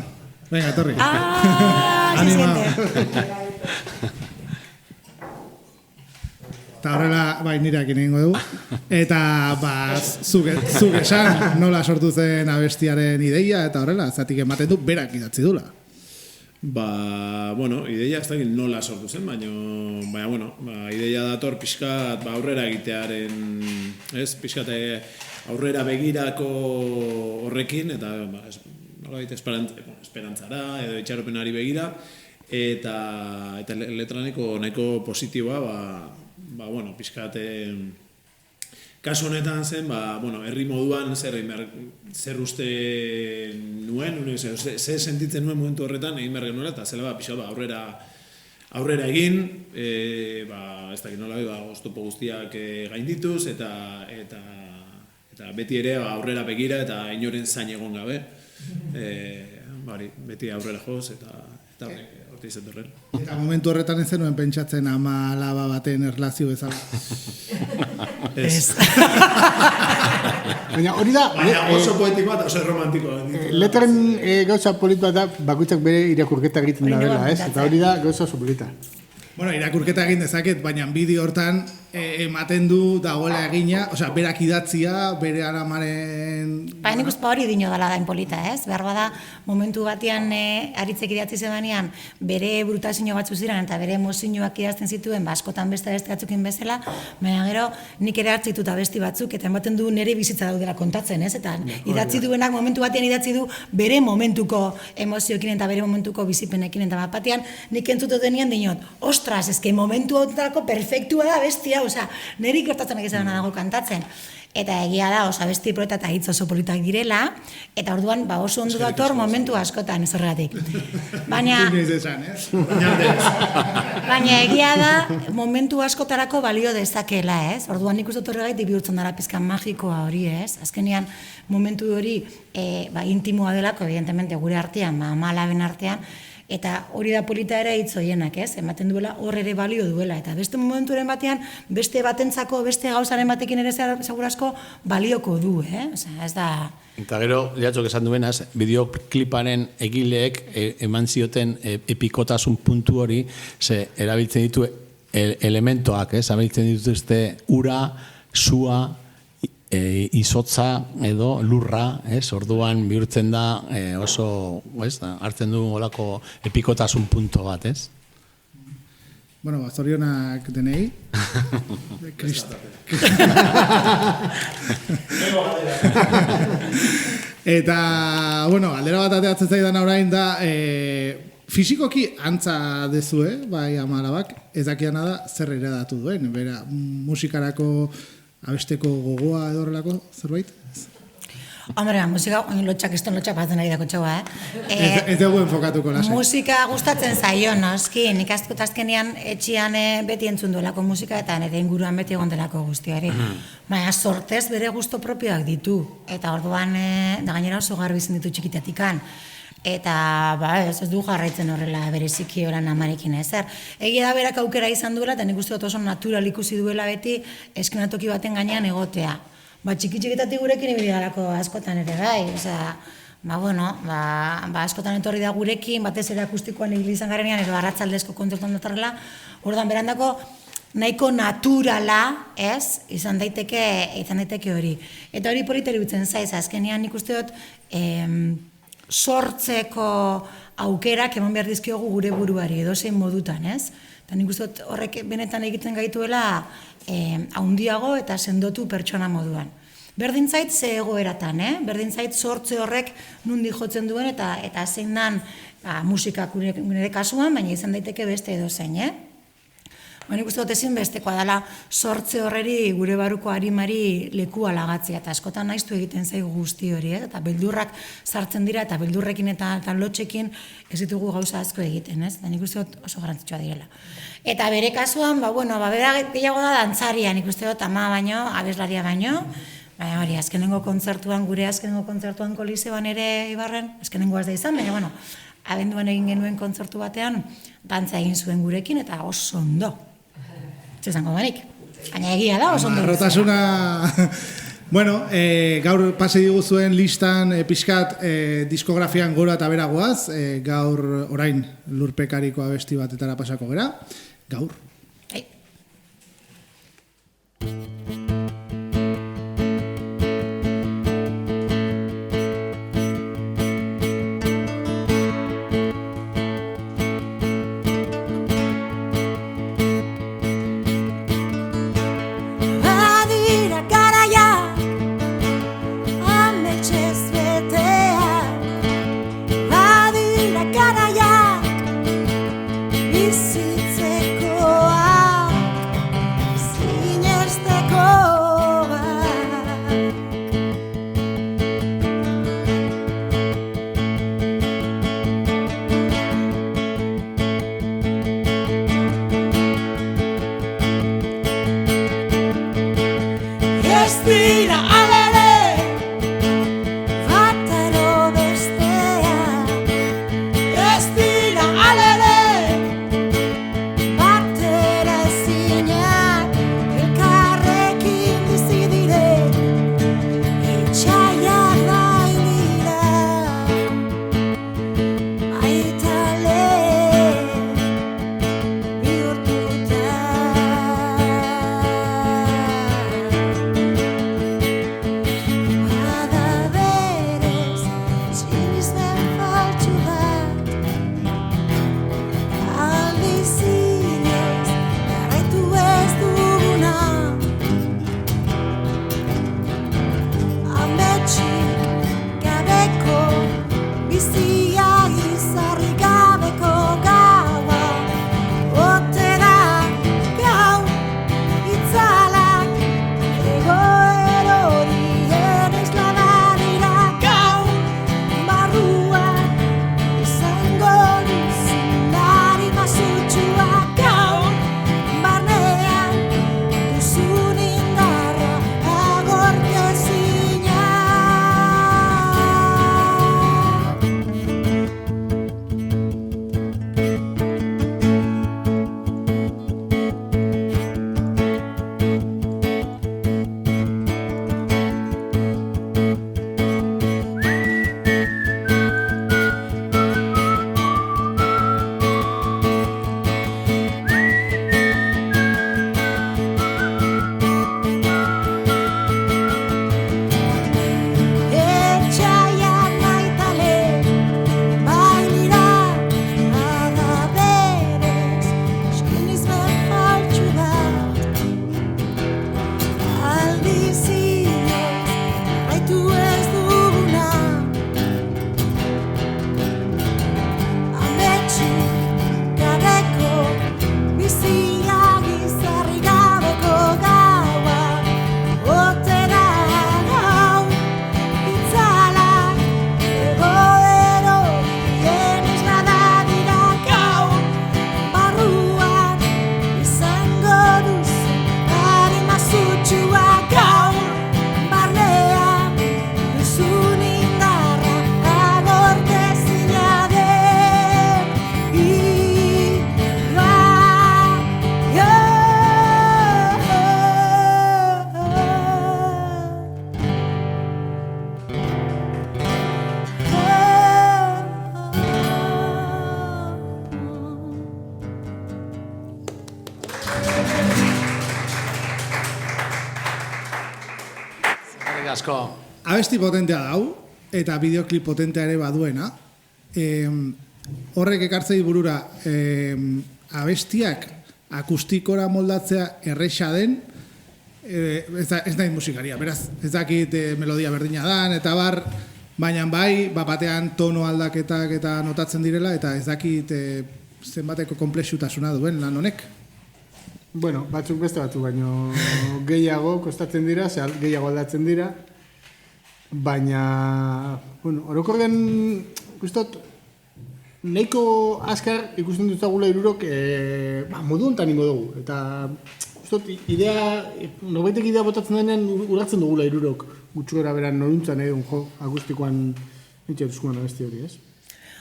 Venga, etorri. Se siente. Eta horrela, bai, nirekin egingo dugu. Eta, zuk esan nola sortu zen abestiaren ideia, eta horrela, zatik ematen du, berak idatzi dula. Ideia ez dakit nola sortu zen, baina ideia dator pixkat aurrera egitearen, pixkat aurrera begirako horrekin, eta nolabait esperantzara edo itxaropenari begira, eta letra nahiko positiboa, pixkat kasu honetan zen, herri moduan zer uste nuen, zer sentitzen nuen momentu horretan egin behar genuela, eta zela pixkat aurrera egin, ez dakit nola, oztopo guztiak gaindituz, eta beti ere aurrera begira eta inoren zain egon gabe, beti aurrera joz, eta horti izatorren. Eta momentu horretan ez zenuen pentsatzen ama alaba baten erlazio bezala. Ez. Baina hori da... oso poetiko eta oso romantiko. Letren gauza polit bat da, bakoitzak bere irakurketa egiten da dela, ez? Eta hori da gauza oso polita. Bueno, irakurketa egin dezaket, baina bideo hortan ematen du dagoela egina, osea, berak idatzia, bere aramaren... Nik uste hori dino dela dain polita, ez? Behar bada, momentu batean aritzek idatzi zebanean, bere brutazio batzu ziren eta bere emozioak idazten zituen, askotan beste batzukin bezala, baina gero nik ere hartzitu eta besti batzuk, eta ematen du nire bizitza daudela kontatzen, ez? Eta idatzi duenak momentu batean idatzi du bere momentuko emozioekin eta bere momentuko bizipenekin, eta bat batean nik entzutu denean dinot, ostras, eske momentu hautarako perfektua da bestia, osea, niri gertatzen egizan dago kantatzen. Eta egia da, besti poeta eta hitz oso politak direla, eta orduan oso ondo dator momentu askotan, ez horregatik. Baina egia da, momentu askotarako balio dezakela, ez? Orduan nik uste horregaitik bihurtzen dara pizkan magikoa hori, ez? Azkenean, momentu hori intimoa delako, evidentemente, gure artean, ama alaben artean, eta hori da polita ere hitz hoienak, ez? Ematen duela hor ere balio duela. Eta beste momenturen batean, beste batentzako, beste gauzaren batekin ere segurasko balioko du, Osea, ez da... Eta gero, Jatxok esan duenaz, bideokliparen egileek eman zioten epikotasun puntu hori, ze erabiltzen ditu elementoak, erabiltzen dituzte ura, sua, izotza edo lurra, orduan bihurtzen da oso, hartzen du olako epikotasun punto bat, ez? Bueno, zorionak denei. Eta, galdera bat ateatzen zaidan orain da, fisikoki antza dezue, bai amalabak, ez dakiana da zer heredatu duen, bera, musikarako abesteko gogoa edo horrelako zerbait? Hombre, musika, lotxak batzen ari dako txaua, Ez dugu enfokatuko lasai. Musika gustatzen zaio, noski, nik azkenean etxian beti entzun duelako musika eta nire inguruan beti egon delako guztiari. Baina sortez bere gusto propioak ditu, eta orduan, da gainera oso garbi izan ditu txikitatikan. Eta ez du jarraitzen horrela bereziki oran amarekin ezer. Egia da berak aukera izan duela, eta nik uste dut oso natural ikusi duela beti eskenatoki baten gainean egotea. txiki-txikitatik gurekin ibili garako askotan ere bai, osea, askotan etorri da gurekin, batez ere akustikoan ibili izan garenean, edo arratsaldezko kontzertuan datorrela, ordan berandako nahiko naturala, ez, izan daiteke hori. Eta hori polita iruditzen zaiz, azkenean nik uste dut sortzeko aukerak eman behar dizkiogu gure buruari, edozein modutan, ez? Eta nik uste dut horrek benetan egiten gaituela haundiago eta sendotu pertsona moduan. Berdin zait ze egoeratan, berdin zait sortze horrek nundi jotzen duen eta zein dan musikak nire kasuan, baina izan daiteke beste edozein, Nik uste dut ezinbestekoa dela sortze horreri gure baruko arimari lekua lagatzea, eta askotan naiztu egiten zaigu guzti hori, eta beldurrak sartzen dira, eta beldurrekin eta lotxekin ez ditugu gauza asko egiten, ez? Nik uste dut oso garrantzitsua direla. Eta bere kasuan, bera gehiago da dantzaria, nik uste dut ama baino, abeslaria baino, baina hori, azkenengo kontzertuan, gure azkenengo kontzertuan Koliseoan ere Ibarren, azkenengo ez da izan, baina, abenduan egin genuen kontzertu batean, dantza egin zuen gurekin, eta oso ondo. Zezango banik. Baina egia da, oso ondo. Arrotasuna... Bueno, gaur pase diguzuen listan pixkat diskografian gora eta beragoaz, gaur orain lurpekariko abesti batetara pasako gera, gaur. asko. Abesti potentea dau, eta bideoklip potentea ere baduena. Horrek ekartzei burura, abestiak akustikora moldatzea erresa den, ez nahi musikaria, beraz, ez dakit melodia berdina dan, eta bar, baina bai, batean tono aldaketak eta notatzen direla, eta ez dakit zenbateko komplexutasuna duen lan honek. Bueno, batzuk beste batzuk, baino gehiago kostatzen dira, gehiago aldatzen dira, baina, bueno, orokorren, gustot, nahiko azkar ikusten dutagula irurok modu hontan ingo dugu, eta gustot, norbaitek idea botatzen denean urratzen dugula irurok, gutxu gara beran noruntzan edo akustikoan nintxeruzkoan abesti hori, ez?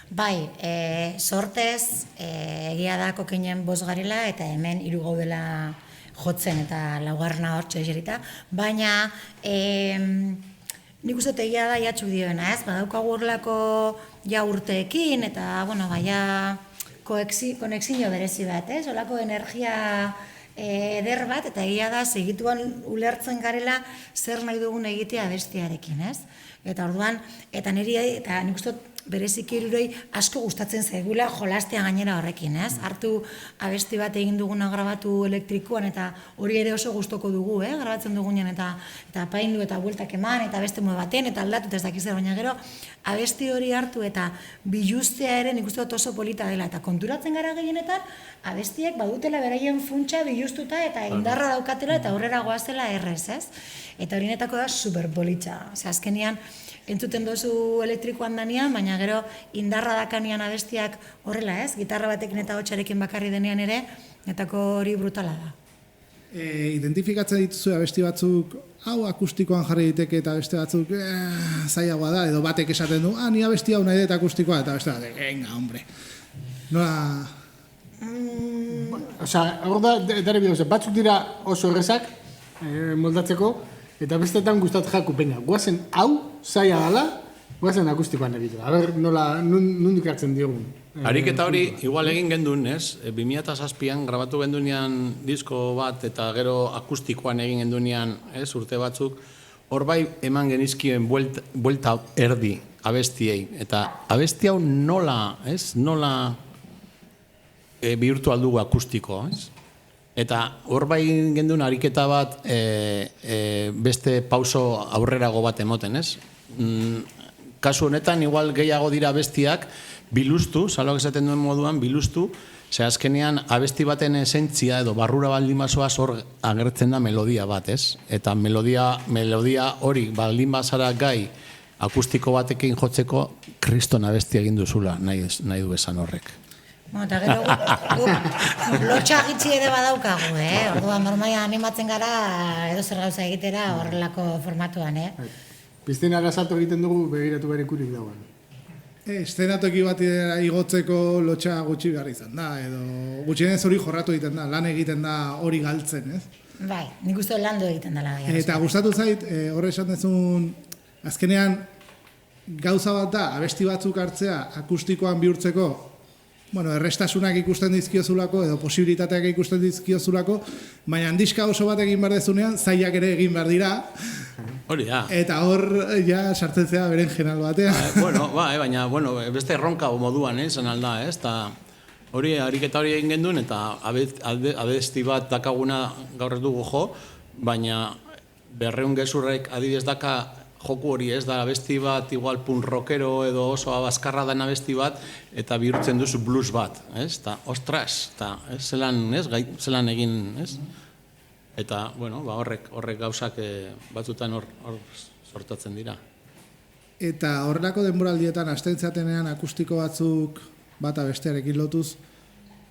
Bai, sortez, egia da kokinen bost garela eta hemen hiru gaudela jotzen eta laugarrena hortxe eserita, baina nik uste egia da jatxuk dioena, ez? Badaukagu horrelako ja urteekin eta, bueno, baina konexio berezi bat, ez? Olako energia eder bat, eta egia da segituan ulertzen garela zer nahi dugun egitea abestiarekin, ez? Eta orduan, eta nik uste bereziki hirurei asko gustatzen zaigula jolastea gainera horrekin, ez? Hartu abesti bat egin duguna grabatu elektrikoan eta hori ere oso gustoko dugu, grabatzen dugunean eta apaindu eta bueltak eman eta beste modu baten eta aldatu eta ez dakiz baina gero abesti hori hartu eta biluztea ere nik uste dut oso polita dela eta konturatzen gara gehienetan abestiek badutela beraien funtsa biluztuta eta indarra daukatela eta aurrera goazela errez, ez? Eta horienetako da superpolitza, azkenean entzuten dozu elektrikoan danean, baina gero indarra dakanean abestiak horrela, ez? Gitarra batekin eta hotxarekin bakarri denean ere, netako hori brutala da. Identifikatzen dituzu abesti batzuk, hau akustikoan jarri diteke eta beste batzuk zailagoa da, edo batek esaten du, ni abesti hau nahi dut akustikoa, eta beste batek, venga, hombre. Nola... Hor da, dara bidez, batzuk dira oso errezak moldatzeko, eta bestetan gustatzen jaku, venga, guazen hau zaila dela, guazen akustikoan egitea. A ber, nola, nundik hartzen diogun. Ariketa hori, igual egin gendun, ez? 2007an grabatu gendunean disko bat eta gero akustikoan egin gendunean, ez? Urte batzuk, hor bai eman genizkien buelta erdi abestiei. Eta abesti hau nola, ez? Nola bihurtu aldugu akustiko, ez? Eta hor bai gendun ariketa bat beste pauso aurrerago bat emoten, ez? Kasu honetan, igual gehiago dira abestiak, biluztu, salok esaten duen moduan, biluztu, ze azkenean abesti baten esentzia edo barrura baldin basoaz hor agertzen da melodia bat, ez? Eta melodia hori baldin bazara gai akustiko batekin jotzeko, kriston abesti egin duzula, nahi du esan horrek. Eta gero lotxa gitxi ere badaukagu, orduan normaian animatzen gara edo zer gauza egitera horrelako formatuan, Piztinara salto egiten dugu begiratu behar ikurik dagoen. Eszenatoki bat igotzeko lotxa gutxi behar izan da, edo gutxienez hori jorratu egiten da, lan egiten da hori galtzen, ez? Bai, nik uste landu egiten dela. Eta gustatu zait, horre esan dezun, azkenean gauza bat da, abesti batzuk hartzea akustikoan bihurtzeko, bueno, errestasunak ikusten dizkiozulako edo posibilitateak ikusten dizkiozulako, baina diska oso bat egin behar dezunean, zailak ere egin behar dira. Hori da. Eta hor, ja, sartzen zea beren genal batean. Baina, beste erronka moduan, zan alda, ez? Eta hori, ariketa hori egin gendun, eta abesti bat dakaguna gaur ez dugu jo, baina berreun gezurrek adibidez daka joku hori, ez da abesti bat, igual punk rockero edo oso abaskarra den abesti bat, eta bihurtzen duzu blues bat, ez? Eta, ostras, eta zelan egin, ez? Eta, bueno, horrek gauzak batzutan hor sortatzen dira. Eta horrelako denboraldietan, astentzatenean akustiko batzuk bata bestearekin lotuz,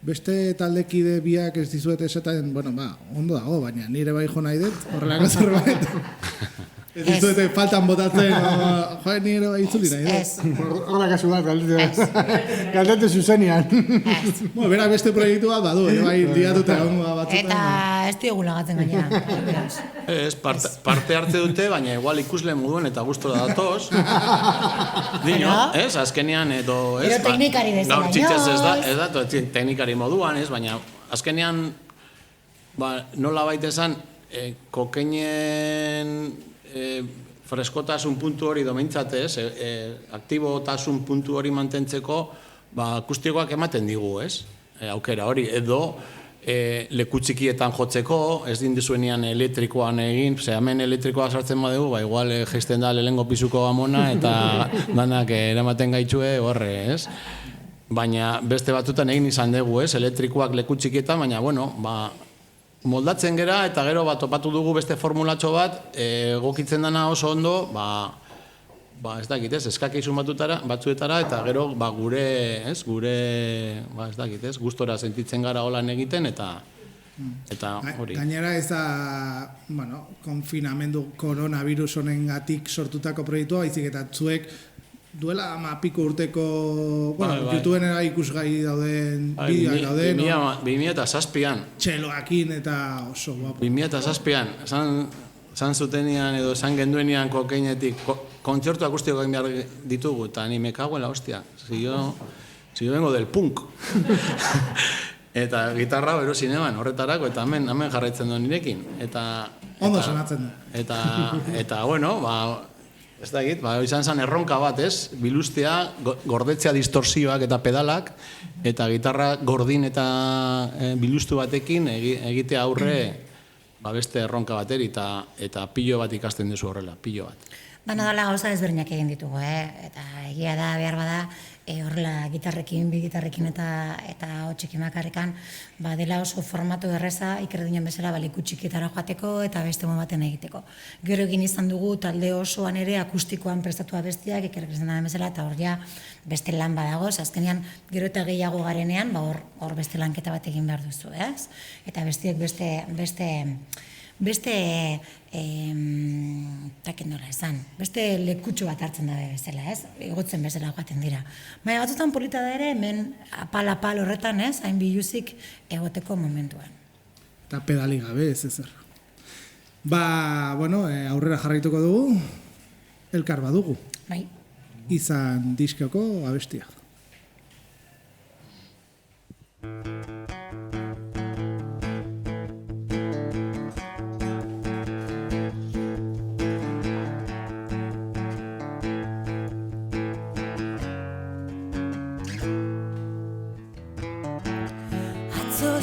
beste taldekide biak ez dizuet esaten, bueno, ondo dago, baina nire bai jo nahi dut, horrelako zerbait. Ez dizuete faltan botatzen, joa, nire bai itzuli nahi dut. Horrela kasu bat, galdatu zuzenean. Bueno, bera beste proiektu bat badu, bai liatuta egongo batzutan. Eta ez diogula gatzen gainera. Ez, parte hartze dute, baina igual ikusle moduen eta gustora datoz. Dino, ez, azkenean edo... Pero teknikari bezala, ez da, teknikari moduan, ez, baina azkenean nola baita esan, kokeinen freskotasun puntu hori domentzatez, aktibotasun puntu hori mantentzeko, akustikoak ematen digu, ez? Aukera hori, edo leku txikietan jotzeko, ez dindizuenean elektrikoan egin, hemen elektrikoa sartzen badugu, igual jaisten da lehengo pisuko amona, eta danak eramaten gaitxue horre, ez? Baina beste batzutan egin izan dugu, ez? Elektrikoak leku txikietan, baina, bueno, moldatzen gera, eta gero topatu dugu beste formulatxo bat, egokitzen dana oso ondo, ez dakit, ez, eskakizun batzuetara, eta gero, gure, ez dakit, ez, gustora sentitzen gara holan egiten, eta hori. Gainera ez da, konfinamendu koronavirus honengatik sortutako proiektua, baizik eta zuek duela piko urteko, YouTubeen ikusgai dauden, bideoak dauden. 2007an. Txeloakin eta oso guapo. 2007an, esan zutenian edo esan genduenian kokeinetik, kontzertu akustiko egin behar ditugu, eta ni me cago en la hostia. Si yo vengo del punk. Eta gitarra bero zineman horretarako, eta hemen jarraitzen duen nirekin. Ondo sonatzen du. Eta bueno, ez da egit, izan zen erronka bat, ez? Bilustea, gordetzea distorsioak eta pedalak, eta gitarra gordin eta bilustu batekin egitea aurre beste erronka bateri, eta pilo bat ikasten duzu horrela, pilo bat. Dana dela gauza ezberdinak egin ditugu, eta egia da, behar bada, horrela gitarrekin, bi gitarrekin eta hotxekin bakarrikan, dela oso formatu erreza, ikerdinen bezala leku txikietara joateko eta beste baten egiteko. Gero egin izan dugu talde osoan ere akustikoan prestatua bestiak, ikerrezen den bezala, eta hor ja beste lan badago, azkenean gero eta gehiago garenean, hor beste lanketa bat egin behar duzu, ez? Eta bestiek beste lekutxo bat hartzen dabe bezala, ez? Egotzen bezala joaten dira. Baina batzutan polita da ere, hemen apal horretan, ez? Hain biluzik egoteko momentuan. Eta pedali gabe, ez ezer. Aurrera jarraituko dugu, elkar badugu. Bai. Izan diskoko abestia.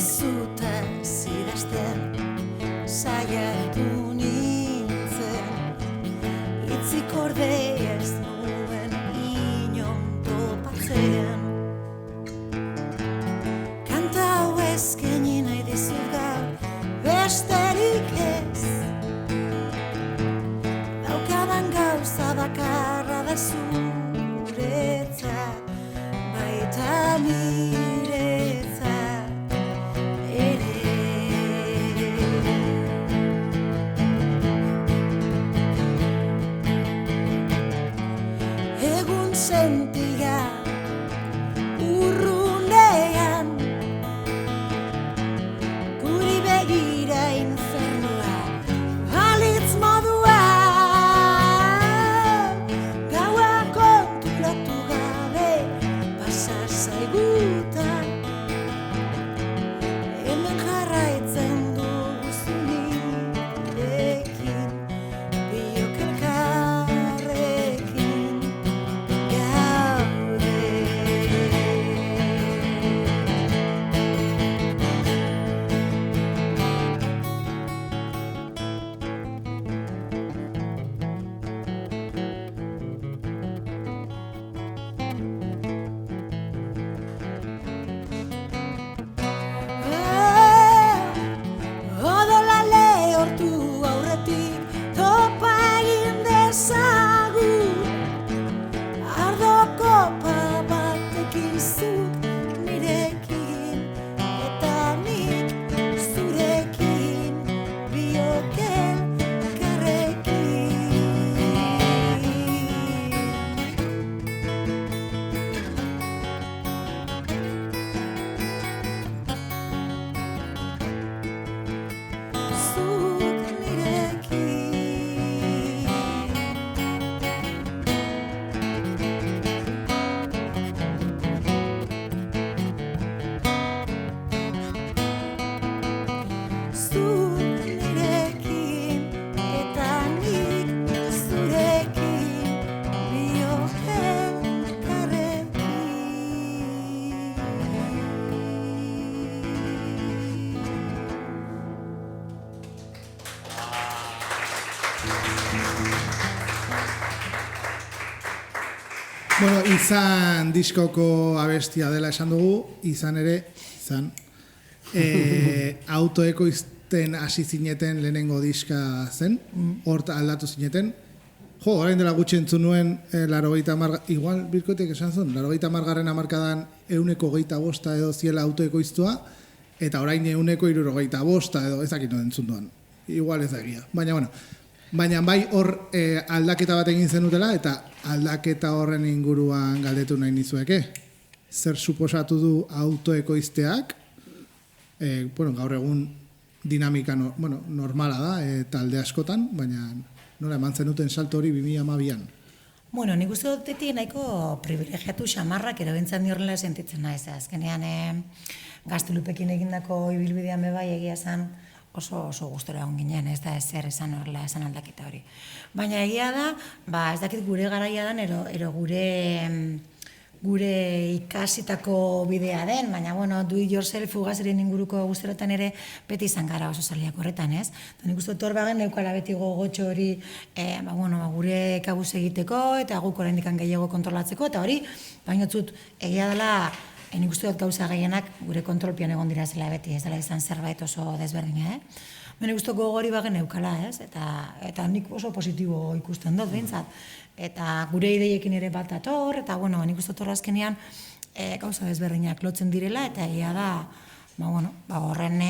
Zuten zidazten saiatu nintzen, hitzik orde ez nuen inon topatzen. Kanta hau eskaini nahi dizut gaur, besterik ez. Daukadan gauza bakarra da zuretzat, baita niretzat. Sentia urrunean guri begira infernua balitz moduan, gaua konturatu gabe pasa zaigutan, hemen jarraitzen dugu zunirekin, biok elkarrekin. Bueno, izan diskoko abestia dela esan dugu, izan autoekoizten hasi zineten lehenengo diska zen, hort aldatu zineten. Jo, orain dela gutxi entzun nuen, igual birkoitek esan zuen, 80. hamarkadan 125 edo ziela autoekoiztua, eta orain 165 edo ezakit no entzun duan. Igual ez da egia. Baina bai hor aldaketa bat egin zenutela, eta aldaketa horren inguruan galdetu nahi nizueke. Zer suposatu du autoekoizteak? Gaur egun dinamika normala da, talde askotan, baina nola eman zenuten salto hori 2012an? Bueno, nik uste dut nahiko privilegiatu xamarrak erabiltzen horrela sentitzen naiz. Azkenean Gaztelupekin egindako ibilbidean bai egia zen oso gustora egon ginen, ez da ezer esan horrela esan aldaketa hori. Baina egia da, ez dakit gure garaia den, ero gure ikasitako bidea den, baina, do it yourself ugazaren inguruko guzterotan ere beti izan gara oso zaliak horretan, ez? Nik uste dut hor bagen neukala beti gogotxo hori gure kabuz egiteko, eta guk oraindik gehiago kontrolatzeko, eta hori, baina zut, egia dela, nik uste dut gauza gehienak gure kontrolpian egon dira zela beti, ez dela izan zerbait oso desberdina, Nik uste gogori bagen neukala, ez? Eta nik oso positibo ikusten dut, behintzat. Eta gure ideiekin ere bat dator, eta nik uste dut azkenean gauza desberdinak lotzen direla, eta egia da, horren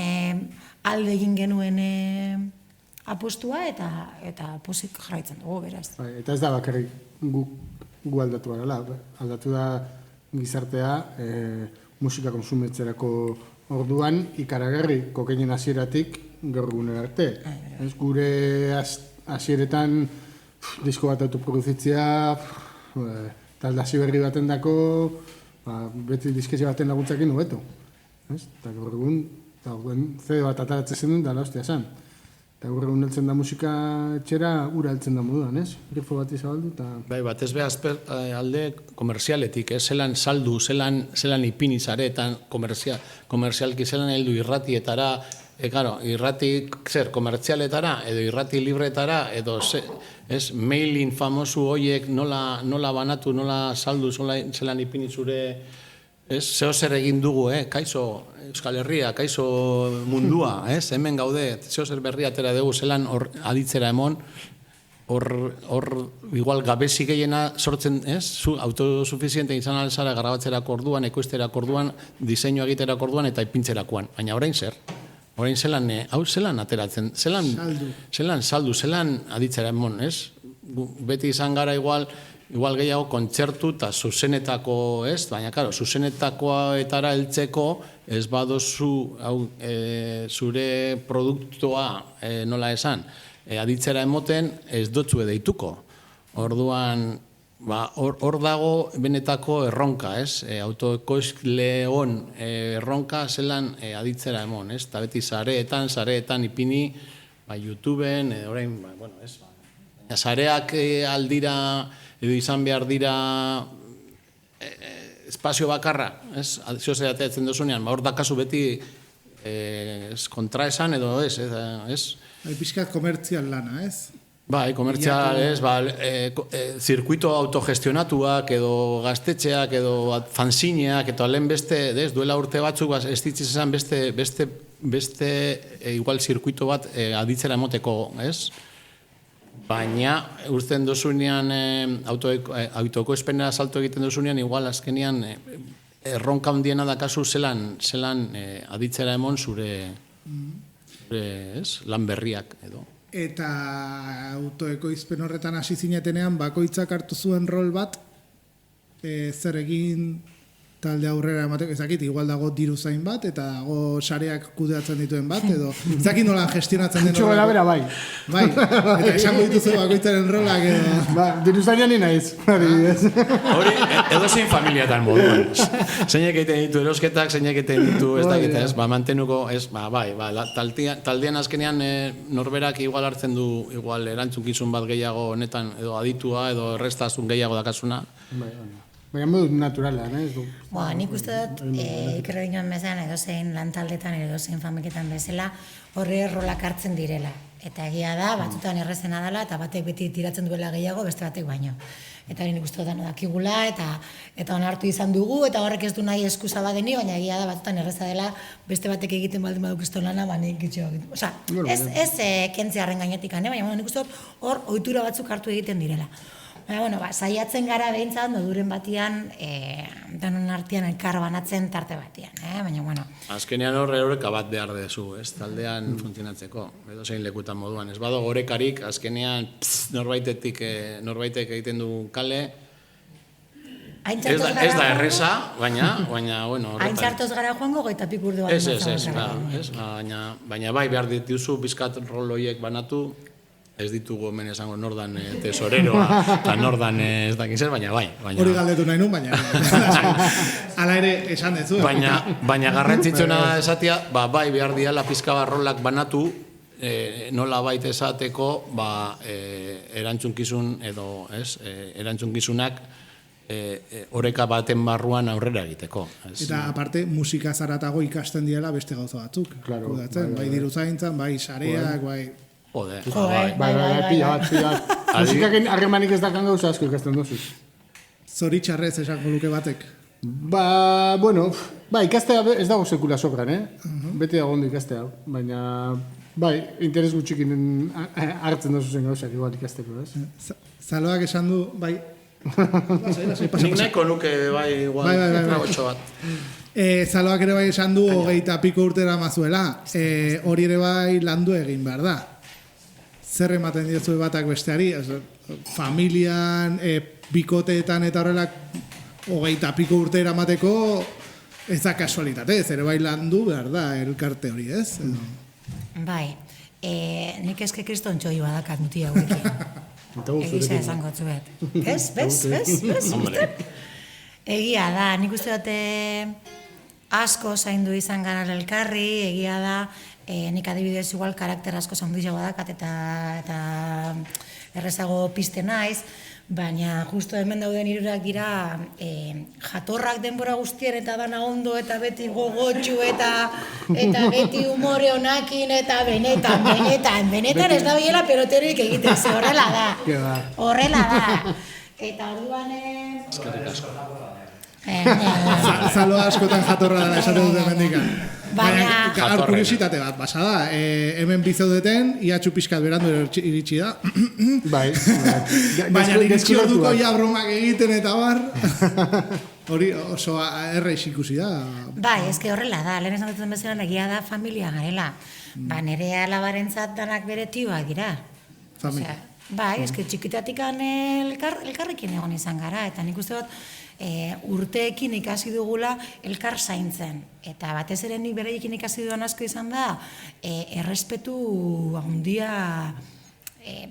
alde egin genuen apostua, eta posik jarraitzen dugu, beraz. Eta ez da bakarrik gu aldatu gara, aldatu da gizartea musika konsumetzerako orduan ikaragarri kokainen hasieratik gaur egunera arte. Gure hasieretan disko bat autoproduzitzea, talde hasi berri baten dako, beti disketxe baten laguntzakin hobeto. Eta gaur egun CD bat ataratzen zen dala hostia esan. Eta gaur egun heltzen da musika etxera, ura heltzen da moduan, ez? Grifo bat izabaldu eta... Bai, batez behaz alde komerzialetik, zelan saldu, zelan ipini zaretan komerzialki, zelan heldu irratietara, irrati komertzialetara, edo irrati libretara, edo mailing famosu horiek nola banatu, nola saldu, zelan ipini zure, zeo zer egin dugu, kaixo Euskal Herria, kaixo mundua, hemen gaude, zeo zer berria atera dugu, zelan aditzera emon, hor igual gabezi gehiena sortzen, autosuficiente izan alzara grabatzerako orduan, ekoizterako orduan, diseinu egiterako orduan eta ipintzerakoan, baina orain zer? Orain zelan ateratzen, zelan saldu, zelan aditzera emon, beti izan gara igual gehiago kontzertu eta zuzenetako, baina, karo, zuzenetakoetara heltzeko ez badozu zure produktua nola esan, aditzera emoten ez dotzu edeituko. Orduan, hor dago benetako erronka, autoekoizleon erronka zelan aditzera emon, eta beti sareetan ipini, YouTubeen, orain, sareak aldira, edo izan behar dira espazio bakarra, zio zeratzen dozunean, hor dakazu beti kontraesan edo ez. Pixkat komertzial lana, ez? Bai, komertzial, zirkuito autogestionatuak, edo gaztetxeak, edo fanzineak, eta lehen beste, duela urte batzuk, ez ditziz esan beste igual zirkuito bat aditzera emoteko, ez? Baina, urten dozunean, autoekoizpenera salto egiten dozunean, igual azkenean, erronka handiena dakazu zelan aditzera emon zure lan berriak, edo. Eta autoekoizpen horretan hasi zinetenean bakoitzak hartu zuen rol bat, zer egin talde aurrera emateko, ezakit, igual dago diru zain bat, eta dago sareak kudeatzen dituen bat, edo ezakit nolan gestionatzen den horrela. Bera, bai. Bai, eta esango dituzu bakoitzaren rolak edo... Diru zainan ni naiz, hori, edo zein familiatan moduan. Zeinek egiten ditu erosketak, zeinek egiten ditu, ez dakit, mantenuko, taldean azkenean norberak igual hartzen du, igual erantzukizun bat gehiago honetan, edo aditua, edo errestazun gehiago dakasuna. Baina modu naturala, ez du. Nik uste dut, ikerre ginoen bezan, edozein lantaldetan, edozein famiketan bezala, horre rolak hartzen direla. Eta egia da, batzutan errezena dela, eta batek beti tiratzen duela gehiago, beste batek baino. Eta hori nik uste dut dakigula, eta onartu izan dugu, eta horrek ez du nahi eskusa badeni, baina egia da, batzutan erreza dela, beste batek egiten baldin baduk izto lana, nik gitxo. Osa, ez kentzearen gainetik, baina nik uste dut hor ohitura batzuk hartu egiten direla. Baina, saiatzen gara behintzat, moduren batian, danon artean elkar banatzen tarte batian, baina, bueno. Azkenean horreka bat behar dezu, ez, taldean funtzionatzeko, edo zein lekutan moduan. Ez bado gorekarik, azkenean norbaitek egiten du kale, ez da erreza, baina, bueno, horretan. Haintxartoz gara joango, goita pikurdu bat. Baina bai behar dituzu bizkat roloiek banatu, ez ditugu hemen esango nordan tesoreroa, eta nordan ez dakin zer, baina bai. Hori galdetu nahi nun, baina ala ere esan dezu. Baina garrantzitsuena esatia, bai behar diala pizka rolak banatu, nola baita esateko, erantzunkizun edo, erantzunkizunak oreka baten barruan aurrera egiteko. Eta aparte, musika zaratago ikasten diela beste gauza batzuk. Bai diruzaintzan, bai sareak, bai... Joder. Pila bat. Musikaken harremanik ez dakan gauza asko ikasten duzu. Zoritxarrez esango luke batek. Bueno, ikastea ez dago sekula sobran, Beti dago ondo ikastea, baina... interes gutxikin hartzen duzu zen gauzak igual ikasteko, ez? Zaloak esan du, bai... Nik nahiko nuke, igual, tragotxo bat. Zaloak ere bai esan du, 20 urtera mazuela. Hori ere bai landu egin behar da. Zer ematen diozu batak besteari, familian, bikoteetan eta horrelak 20 urte eramateko ez da kasualitate, zer bai landu behar da elkarte hori, ez? Bai, nik eske kriston txoi badakat mutia hauekin. Egisa esango txuet. Bez? Egia da, nik uste dute asko zaindu izan gara elkarri, egia da, nik adibidez igual karakter asko zaindu badakat eta errezago pizte naiz, baina justo hemen dauden hirurak dira jatorrak denbora guztien eta dana ondo eta beti gogotxu eta beti umore honakin eta benetan ez da biela peloteroik egiten, ze horrela da. Eta orduan... Eskerrik asko. Zalo askotan jatorra dela esaten dute mendikan. Baina... Kuriositate bat, basada. Hemen bizaudeten, iatxu pixkat berandu iritsi da. Baina iritsi orduko ja bromak egiten eta bar. Hori oso erreiz ikusi da. Bai, eske horrela da. Lehen esan duten bezala egia da familia garela. Nire alabarentzat danak bere tioak dira. Familia. Bai, eske txikitatikan elkarrekin egon izan gara. Eta nik uste dut, urteekin ikasi dugula elkar zaintzen. Eta batez ere nik bereiekin ikasi duan asko izan da, errespetu handia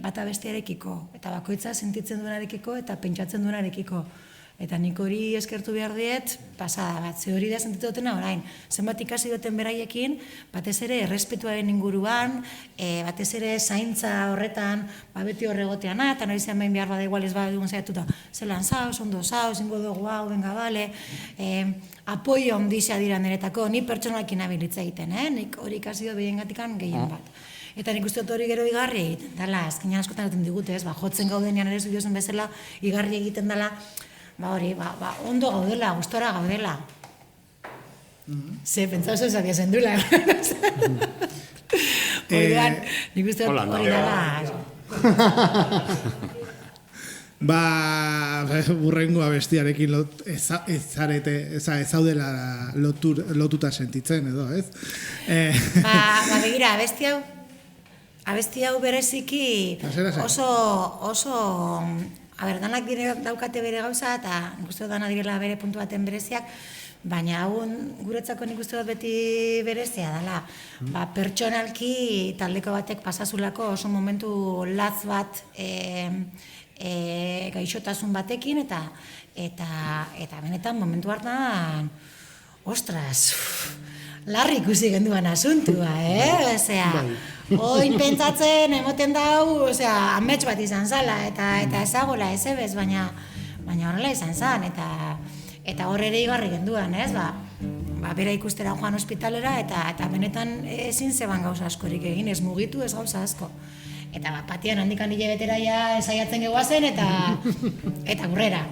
bata bestearekiko. Eta bakoitza sentitzen duenarekiko eta pentsatzen duenarekiko. Eta nik hori eskertu behar diet, pasada bat, ze hori da sentitu dutena orain. Zenbat ikasi duten beraiekin, batez ere errespetuaren inguruan, batez ere zaintza horretan, beti horregotean, eta noizean behin behar bada igual ez bada dugun zaiatuta, zelan zauz, ondo zauz, ingo dugu hau, benga bale, apoio ondizia dira niretako, ni pertsonalkin abilitza egiten, nik hori ikasi dut behien gatikan gehien bat. Eta nik uste dut hori gero igarri egiten dela, azkenean askotan egiten digute, jotzen gaudenean ere zudiozen bezala, igarri egiten dela, ondo gaudela, gustora gaudela. Ze, pentsau zeu zabia zendula. Horrean, nik uste hori dela. Burrengoa bestiarekin ezaudela lotuta sentitzen, edo, ez? Begira, abesti hau bereziki oso... danak dire daukate bere gauza, eta nik uste dut dana direla bere puntu baten bereziak, baina hau guretzako nik uste dut beti berezia dela. Pertsonalki taldeko batek pasazulako oso momentu latz bat gaixotasun batekin, eta benetan momentu hartan, ostras, larri ikusi genduan asuntua, oin pentsatzen, emoten dau, amets bat izan zala, eta ezagola ez ebez, baina baina horrela izan zen, eta hor ere igarri genduan, ez, bera ikustera joan ospitalera, eta benetan ezin zeban gauza askorik egin, ez mugitu, ez gauza asko. Eta patian handikan hilabetera ja ensaiatzen gegoazen, eta burrera.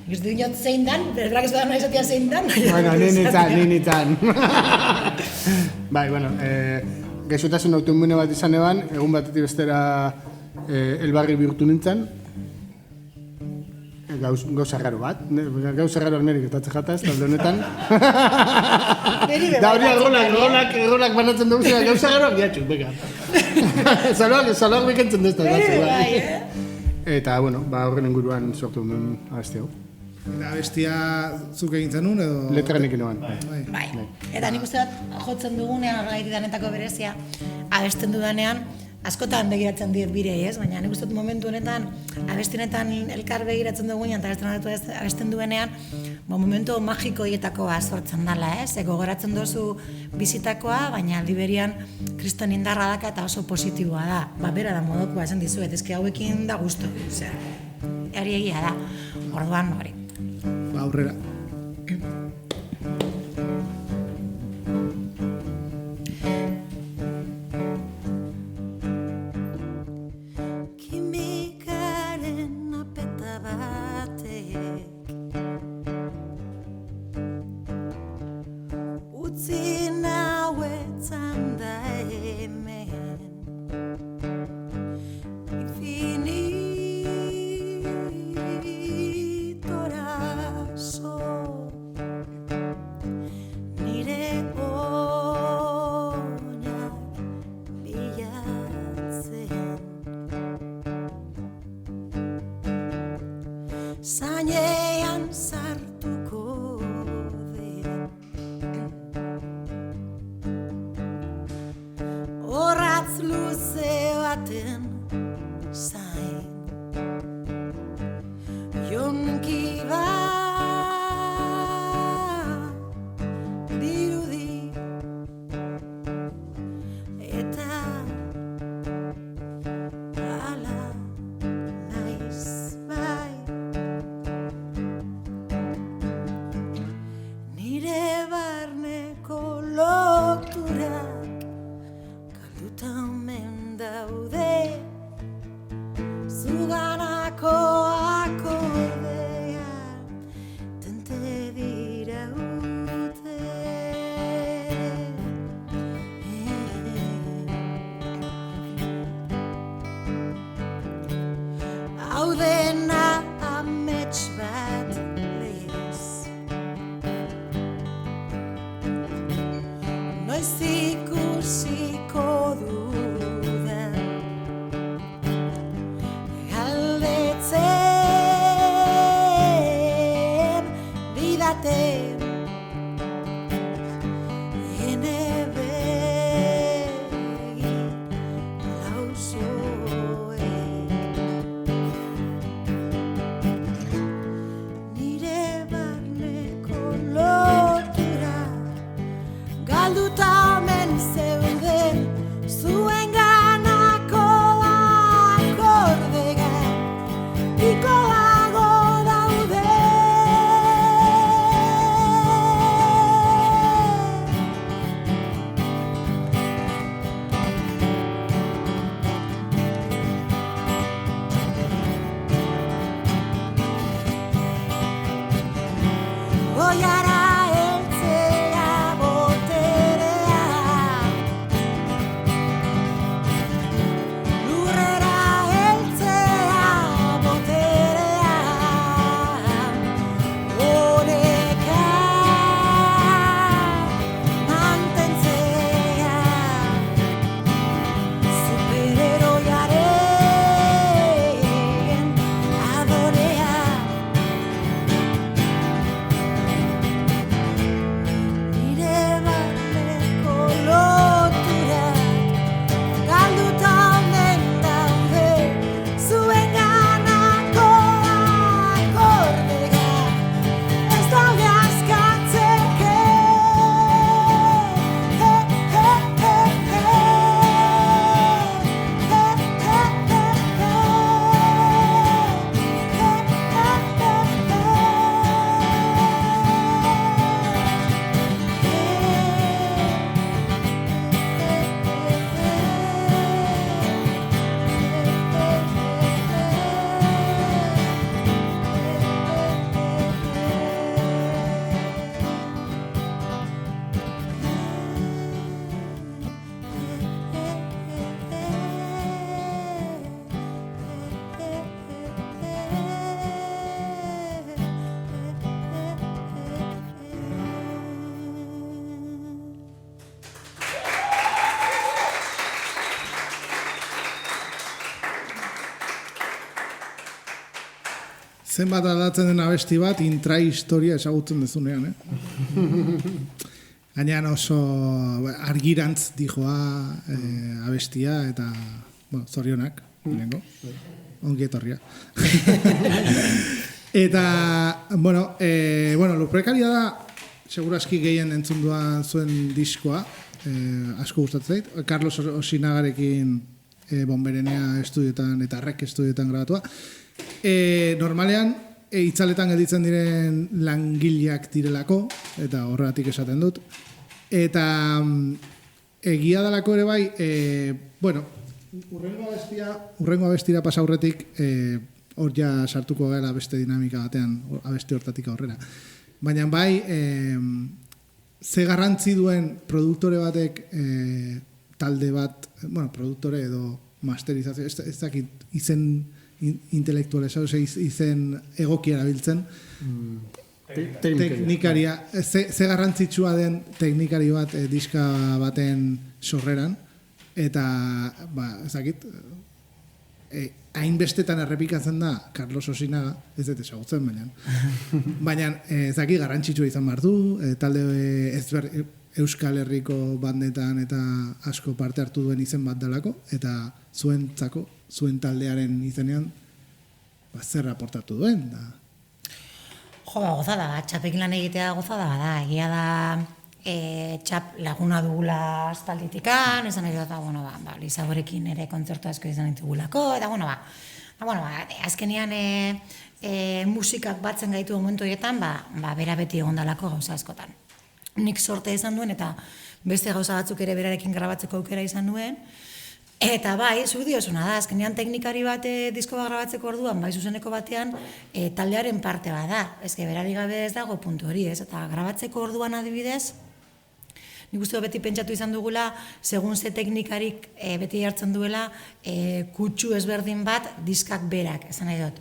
Ez du inot zein dan, berak ez da nahi zatea zein dan. Bueno, ninitzan. Bai, bueno, gaixotasun autoimmune bat izan eban, egun batetik bestera elbarri bihurtu nintzen. Gauza raro bat. Gauza raro niri gertatzen jata ez, talde honetan. Da hori errolak banatzen dugu zera gauza raro, giatxu, bega. Zaloak bekentzen duzta. Eta, bueno, horren inguruan sortu duen abesti hau. Eta bestia zuk egin zenun edo... Letranik inoan. Bai. Eta nik uste bat jotzen dugunean, horregaiti danetako berezia, abesten dudanean, askotan begiratzen diet birei, ez? Baina nik uste dut momentu honetan, abestinetan elkar begiratzen dugunean, eta abesten duenean, momentu magiko hietakoa sortzen dela, ez? Gogoratzen dozu bizitakoa, baina Liberian kriston indarra daka eta oso positiboa da. Bera da modokoa esan dizuet, ezke hauekin da gustu. Hori egia da. Orduan, hori. Aurrera. Kimikaren apeta batek utzi nauetzan da hemen zainean sartuko den orratz luze baten zain jonki bat dirudi eta ala naiz bai nire barneko loturak galduta omen daude zuganako akordea tente diraute hau dena amets bat lez noiz ikusiko dudan galdetzen didate ene begi lausoek nire barneko lotura galduta omen zeude zenbat aldatzen den abesti bat, intrahistoria ezagutzen dezunean, Gainean oso argirantz dijoa abestia eta, bueno, zorionak, lehenko, ongi etorria. Eta, bueno, Lurprekaria da, segurazki gehien entzundua zuen diskoa, asko gustatzen zait. Carlos Osinagarekin Bonberenea estudioetan eta Rek estudioetan grabatua. Normalean, itzaletan gelditzen diren langileak direlako, eta horregatik esaten dut. Eta egia dalako ere bai, urrengo abestira pasa aurretik, hor ja sartuko gara beste dinamika batean, abesti hortatik aurrera. Baina bai, ze garrantzi duen produktore batek talde bat, produktore edo masterizazio, ez dakit izen intelektuala, izen egokia erabiltzen, teknikaria, ze garrantzitsua den teknikari bat diska baten sorreran, eta, ez dakit, hainbestetan errepikatzen da Carlos Osinaga, ez dut ezagutzen baina ez dakit garrantzitsua izan behar du, talde Euskal Herriko bandetan eta asko parte hartu duen izen bat dalako, eta zuen taldearen izenean zer aportatu duen, da. Gozada bat, txapekin lan egitea gozada bat da, egia da txap laguna dugula aspalditikan, esan nahi dut, Lizaborekin ere kontzertu asko izan ditugulako, eta azkenean musikak batzen gaitu momentu horietan, bera beti egondalako gauza askotan. Nik sorte izan duen, eta beste gauza batzuk ere berarekin grabatzeko aukera izan duen, eta zuk diosuna da, azkenean teknikari bat disko bat grabatzeko orduan, zuzeneko batean, taldearen parte bat da, berari gabe ez dago puntu hori, eta grabatzeko orduan adibidez, nik uste beti pentsatu izan dugula, segun ze teknikarik beti hartzen duela, kutsu ezberdin bat diskak berak, esan nahi dut.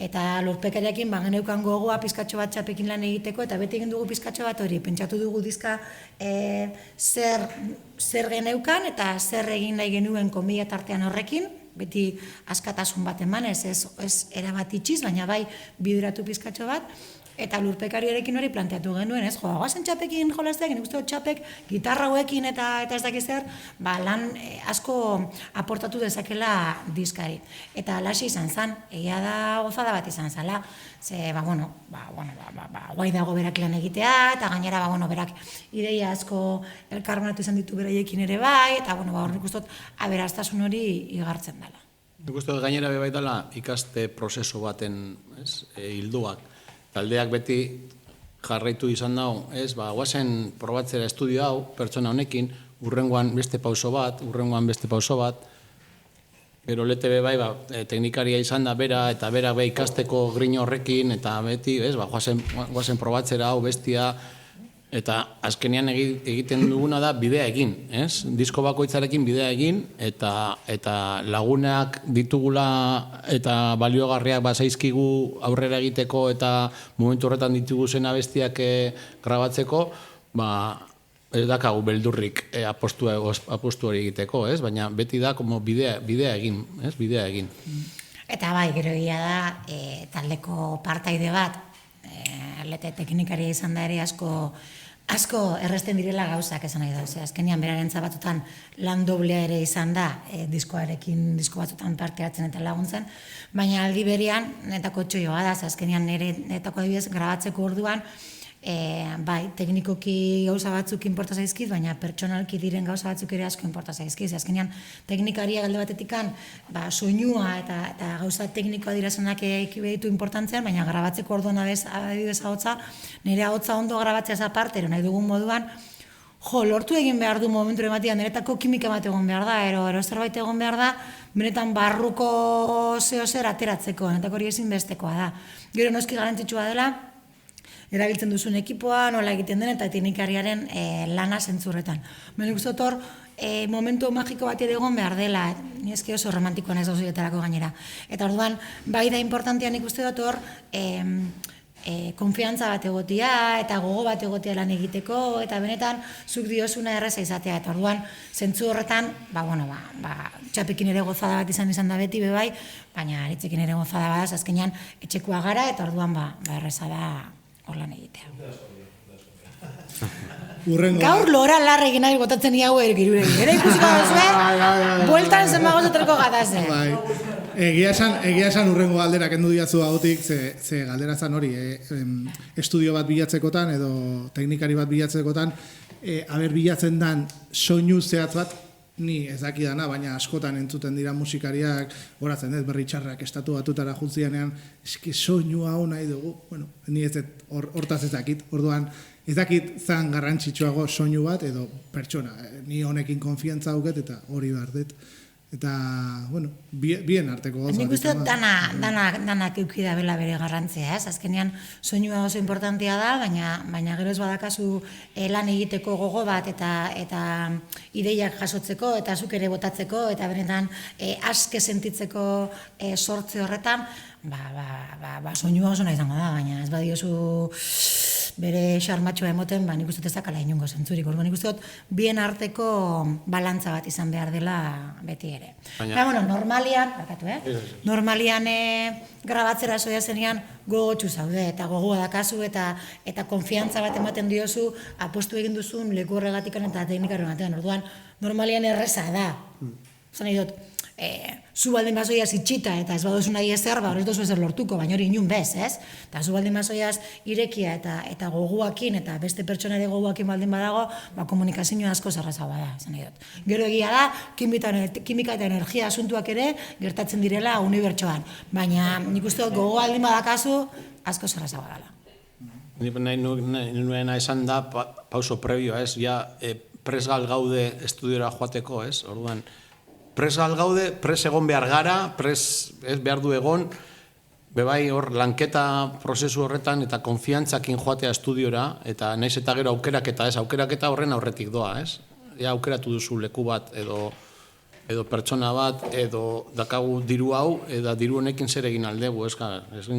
Eta Lurpekariakin geneukan gogoa pizkatxo bat txapekin lan egiteko, eta beti egin dugu pizkatxo bat hori, pentsatu dugu diska zer geneukan, eta zer egin nahi genuen konbila tartean horrekin, beti askatasun bat emanez, ez erabat itxiz, baina bai bideratu pizkatxo bat, eta Lurpekariarekin hori planteatu genuen, goazen txapekin jolazteak, nik uste dut txapek gitarra hauekin eta ez dakiz zer, lan asko aportatu dezakela diskari. Eta alaxe izan zen, egia da gozada bat izan zela, guai dago berak lan egitea, eta gainera berak ideia asko elkarbanatu izan ditu beraiekin ere bai, eta hor nik uste dut aberastasun hori igartzen dela. Nik uste dut gainera bai dela ikaste prozesu baten hilduak. Taldeak beti jarraitu izan dago, guazen probatzera estudio hau, pertsona honekin, urrengoan beste pauso bat, gero LTB bai, teknikaria izan da bera, eta bera ikasteko grin horrekin, eta beti, guazen probatzera hau, bestia, eta azkenean egiten duguna da bidea egin, disko bakoitzarekin bidea egin, eta lagunak ditugula eta baliogarriak zaizkigu aurrera egiteko eta momentu horretan ditugu zen abestiak grabatzeko, ez dakagu beldurrik apostu hori egiteko, baina beti da bidea egin. Eta gero egia da, taldeko partaide bat, lete teknikaria izan da ere asko erresten direla gauzak esan nahi dauz. Azkenean berarentza batutan lan doblea ere izan da, disko batzutan parte hartzen eta laguntzen, baina aldi berian netako txoioa da, azkenean netako adibidez grabatzeko orduan, teknikoki gauza batzuk inporta zaizkiz, baina pertsonalki diren gauza batzuk ere asko inporta zaizkiz. Azkenean teknikaria galde batetikan soinua eta gauza teknikoa dirazenak ekibe ditu importantzean, baina grabatzeko orduan adibidez ahotsa, nire ahotsa ondo grabatzea aparte, nahi dugun moduan, lortu egin behar du momentu ematean, niretako kimika bat egon behar da, ero zerbait egon behar da, benetan barruko zer ateratzeko, netako hori ezinbestekoa da. Gero noski garrantzitsua dela, erabiltzen duzun ekipoa, nola egiten den, eta teknikariaren lana zentzurretan. Baina guztot hor, momentu magiko bat egon behar dela, ni eski oso romantikoan ez gauzuetarako gainera. Eta orduan, bai da importantean ikuste dut hor, konfiantza bat egotia, eta gogo bat egotia lan egiteko, eta benetan zuk diosuna erreza izatea, eta orduan, zentzu horretan, txapekin ere gozada bat izan da beti bebai, baina aritzekin ere gozada bat, azkenean etxekoa gara, eta orduan, erreza da hor lan egitea. Gaur lora larra egin nahi gotatzen iago ergiruregin. Ere ikusiko duzue, bueltan zen magoz etorko gatazen. Egia esan urrengo galdera kendu diatzu hautik, ze galdera zan hori, estudio bat bilatzekotan edo teknikari bat bilatzekotan, bilatzen dan soinu zehatz bat, ni ez dakidana, baina askotan entzuten dira musikariak, horatzen ez berri txarrak estatu batutara jutzianean, eski soinu hau nahi dugu, bueno, ni ez hortaz ez dakit, orduan, ez dakit zan garrantzitsuago soinu bat edo pertsona, ni honekin konfiantza auket eta hori behar dut. Eta, bueno, bien arteko gauza. Nik uste danak eukida bela bere garrantzia, ez? Azkenean soinua oso importantia da, baina gero ez badakazu lan egiteko gogo bat eta ideiak jasotzeko eta zuk ere botatzeko eta benetan aske sentitzeko sortze horretan, soinua oso nahi izango da, baina ez badiozu bere xarmatxoa emoten, nik uste ez dakala inungo zentzurik. Orduan nik uste dut bien arteko balantza bat izan behar dela beti ere. Baina, normalian grabatzera soia zenean gogotxu zaude, eta gogoa dakazu, eta konfiantza bat ematen diozu apostu egin duzun leku horregatikan eta teknikaren batean. Orduan, normalian erreza da. Zan nahi dut, zu baldin bazoiaz itxita eta ez badozu nahi ezer, ez dozu ezer lortuko, baina hori inun bez, ez? Eta zu baldin bazoiaz irekia eta goguakin eta beste pertsonare goguakin baldin badago, komunikazio asko zerraza bada, zan nahi dut. Gero egia da, kimika eta energia asuntuak ere gertatzen direla unibertsoan, baina nik uste dut gogo baldin badakazu asko zerraza badala. Nahi nuena esan da, pauso prebioa, ez? Ja, presgal gaude estudiora joateko, ez? Orduan, presgal gaude, pres egon behar gara, pres behar du egon, bebai hor lanketa prozesu horretan eta konfiantzakin joatea estudiora, eta naiz eta gero aukeraketa, ez? Aukeraketa horren aurretik doa, ez? Ja, aukeratu duzu leku bat edo pertsona bat, edo dakagu diru hau, eta diru honekin zer egin aldegu, ez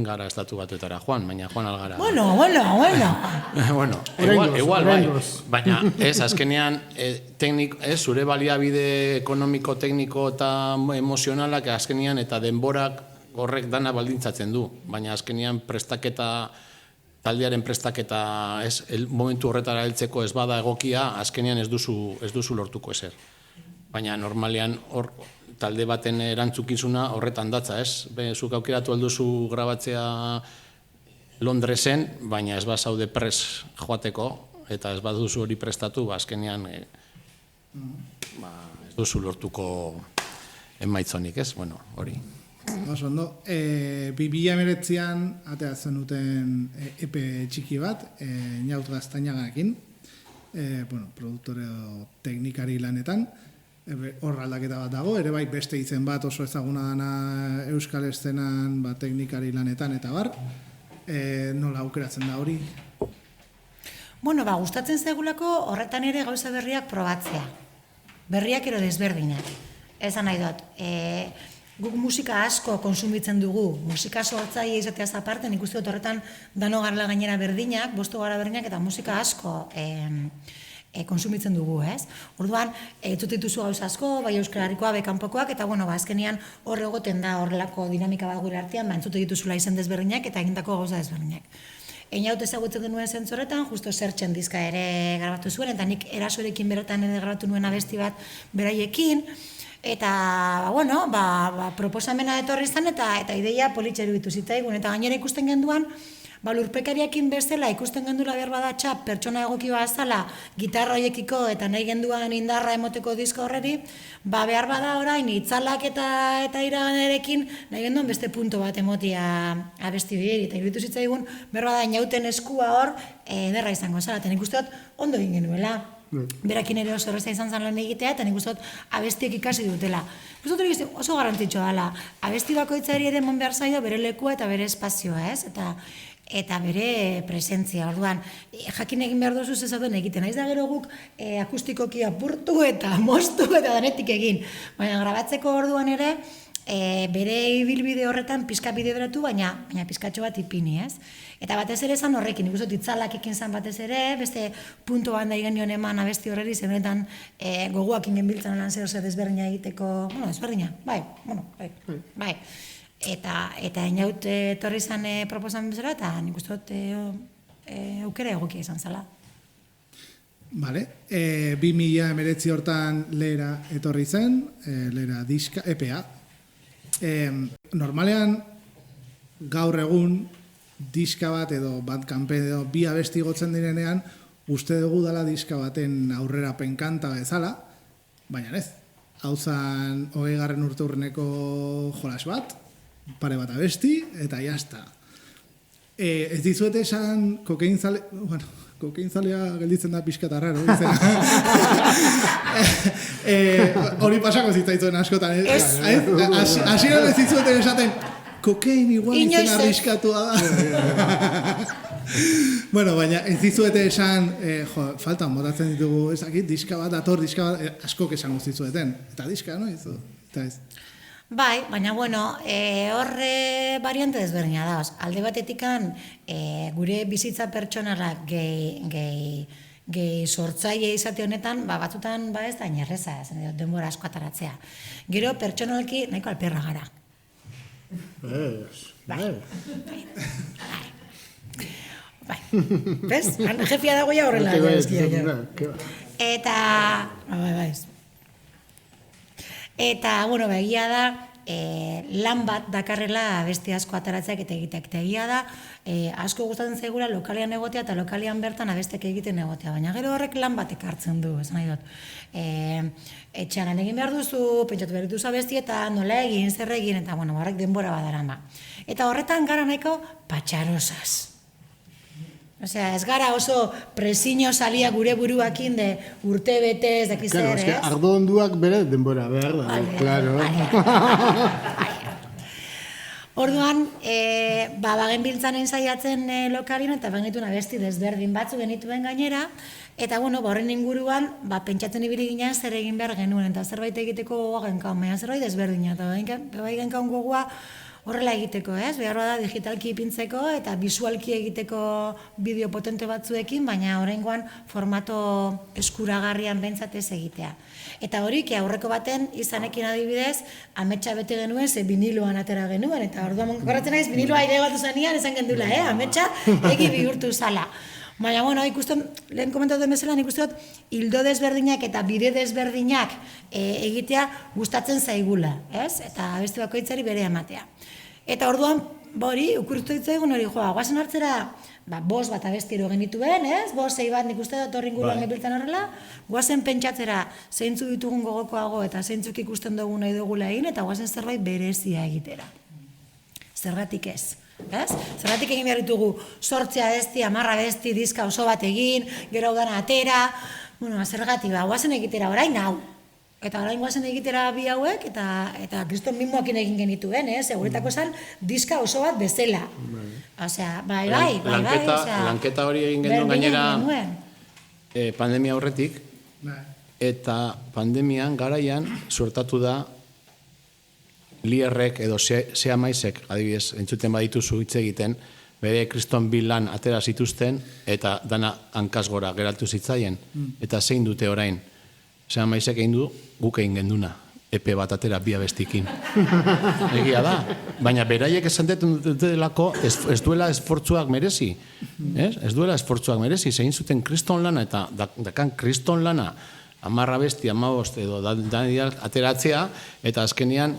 gara estatu batetara joan, baina joan algara. Bueno. Bueno, igual bai, baina ez, azkenean, zure baliabide ekonomiko, tekniko eta emozionalak azkenean eta denborak horrek dana baldintzatzen du, baina azkenean prestaketa, taldearen prestaketa momentu horretara heltzeko ez bada egokia, azkenean ez duzu lortuko ezer. Baina normalean hor talde baten erantzukizuna horretan datza, ez? Zuk aukeratu alduzu grabatzea Londresen, baina ez bazaude pres joateko, eta ez baduzu hori prestatu, azkenean ez duzu lortuko emaitzonik, ez? Bueno, hori. Oso ondo. 2019an ateatzen duten epe txiki bat, Ñaut Gaztañagarekin, produktore teknikari lanetan, hor aldaketa bat dago, ere bai beste izen bat oso ezaguna dana euskal eszenan teknikari lanetan eta bar, nola aukeratzen da hori? Bueno, gustatzen zaigulako horretan ere gauza berriak probatzea. Berriak ero desberdinak. Esan nahi dut, guk musika asko konsumitzen dugu, musika sortzaile izateaz aparte, nik uste dut horretan dano garela gainera berdinak, bostu gara berdinak eta musika asko konsumitzen dugu, ez? Orduan, entzute dituzu gauza asko, bai euskararikoa, bai kanpokoak, eta azkenean hor egoten da horrelako dinamika bat gure artean, entzute dituzula izen desberdinak eta egindako gauza desberdinak. Ñaut ezagutzen genuen zentzoretan, justo Zertxen diska ere grabatu zuen, eta nik Erasorekin berotan ere grabatu nuen abesti bat beraiekin, eta, proposamena etorri izan eta ideia politxeru ditu zitzaigun, eta gainera ikusten genduan, lurpekariakin bezala ikusten gendula behar badatxa pertsona egoki bazala gitarra horiekiko eta nahi genduan indarra emoteko disko horreri, behar bada orain itzalak eta iraganerekin nahi genduan beste punto bat emotia abesti biheri. Eta iruditu zitzaigun behar bada Ñauten eskua hor ederra izango zara, eta nik uste dut ondo egin genuela. Berakin ere oso erreza izan zen lan egitea, eta nik uste dut abestiek ikasi dutela. Uste dut oso garrantzitsua dela. Abesti bakoitzari ere mon behar zaio bere lekua eta bere espazioa, ez? Eta bere presentzia, orduan, jakin egin behar duzu zezaten egiten. Naiz da gero guk akustikoki apurtu eta moztu eta danetik egin. Baina grabatzeko orduan ere, bere ibilbide horretan pizka bideratu, baina pizkatxo bat ipini, ez? Eta batez ere zan horrekin, nik uste itzalak ekin zan batez ere, beste punto bat nahi genion eman abesti horreri, zebenetan gogoak ingen biltzen lan zer desberdina egiteko, desberdina, bai. Eta inaut etorri zan proposamen bezala, eta nik uste dut aukera egokia izan zela. Vale. 2019 hortan lehera etorri zen, lehera diska, EPA. Normalean, gaur egun, diska bat edo Bandcampen edo bi abesti gotzen direnean, uste dugu dela diska baten aurrerapen kanta bezala, baina ez. Hau zan 20. urteurreneko jolas bat, pare bat abesti, eta jazta. Ez dizuete esan kokeinzalea gelditzen da pixka eta raro. Hori pasako zitzaitzuen askotan. Hasieran ez dizueten esaten, kokein igual izen arriskatua da. Bueno, baina ez dizuete esan, faltan botatzen ditugu, ezakit, diska bat, dator diska bat, askok esango zizueten. Eta diska, no? Eta ez. Bai, baina bueno, horre variante desberdina da. Alde batetikan gure bizitza pertsonalak gehi sortzaile izate honetan, batzutan ez da inerreza, denbora asko ataratzea. Gero pertsonalki nahiko alperra gara. Bai. Bez? Jefia dagoia horrela. Eta, bueno, egia da, lan bat dakarrela beste asko ataratzeak eta egiteak. Eta egia da, asko gustatzen zaigula lokalean egotea eta lokalean bertan abestek egiten egotea. Baina gero horrek lan bat ekartzen du, esan nahi dut. Etxean egin behar duzu, pentsatu behar dituzu abestietan, nola egin, zer egin, eta bueno, horrek denbora badarama. Eta horretan gara nahiko patxarosaz. Osea, ez gara oso presiño salia gure buruakin de urte betez, dakiz zer, ez? Claro, ardo onduak bere denbora, behar da, claro. Orduan, bagen biltzan ensaiatzen lokalien, eta genituen abesti desberdin batzu genituen gainera, eta, bueno, horren inguruan, pentsatzen ibili ginen zer egin behar genuen, eta zerbait egiteko gogoa genkaun, baina zerbait desberdina, eta bai genkaun gogoa horrela egiteko, ez? Behar da digitalki ipintzeko eta bisualki egiteko bideo potente batzuekin, baina oraingoan formato eskuragarrian behintzat ez egitea. Eta hori, aurreko baten izanekin adibidez, ametsa bete genuen, ze viniloan atera genuen, eta orduan goratzen naiz, viniloa aire batu zanean, esan gendula, ametsa egi bihurtu zala. Baina, bueno, ikusten, lehen komentatu bezala, nik uste dut, hildo desberdinak eta bide desberdinak egitea gustatzen zaigula, ez? Eta beste bakoitzari bere ematea. Eta orduan, hori, ukurtu ditzaigun hori, guazen hartzera, 5 bat abestiro genituen, ez? 5-6 bat nik uste dut horri inguruan ebiltzen horrela, guazen pentsatzera zeintzu ditugun gogokoago eta zeintzuk ikusten dugu nahi dugula egin, eta guazen zerbait berezia egitera. Zergatik ez. Zergatik egin behar ditugu 8 abesti, 10 abesti, diska oso bat egin, gero dana atera, zergatik, guazen egitera orain hau. Eta orain guazen egitera bi hauek, eta kriston mimoakin egin genituen, seguretako esan diska oso bat bezala. Osea, bai. Lanketa hori egin genuen gainera pandemia aurretik, eta pandemian garaian suertatu da Lierrek edo Sea Maisek, adibidez, entzuten badituzu hitz egiten, bere kriston bi lan atera zituzten, eta dana hankaz gora geratu zitzaien. Eta zein dute orain? Sea Maisek egin du, guk egin genduna. Epe bat atera bi abestikin. Egia da. Baina beraiek esan dutelako ez duela esfortzuak merezi. Ez duela esfortzuak merezi. Zein zuten kriston lana eta dakan kriston lana 10 abesti, 15 edo ateratzea, eta azkenean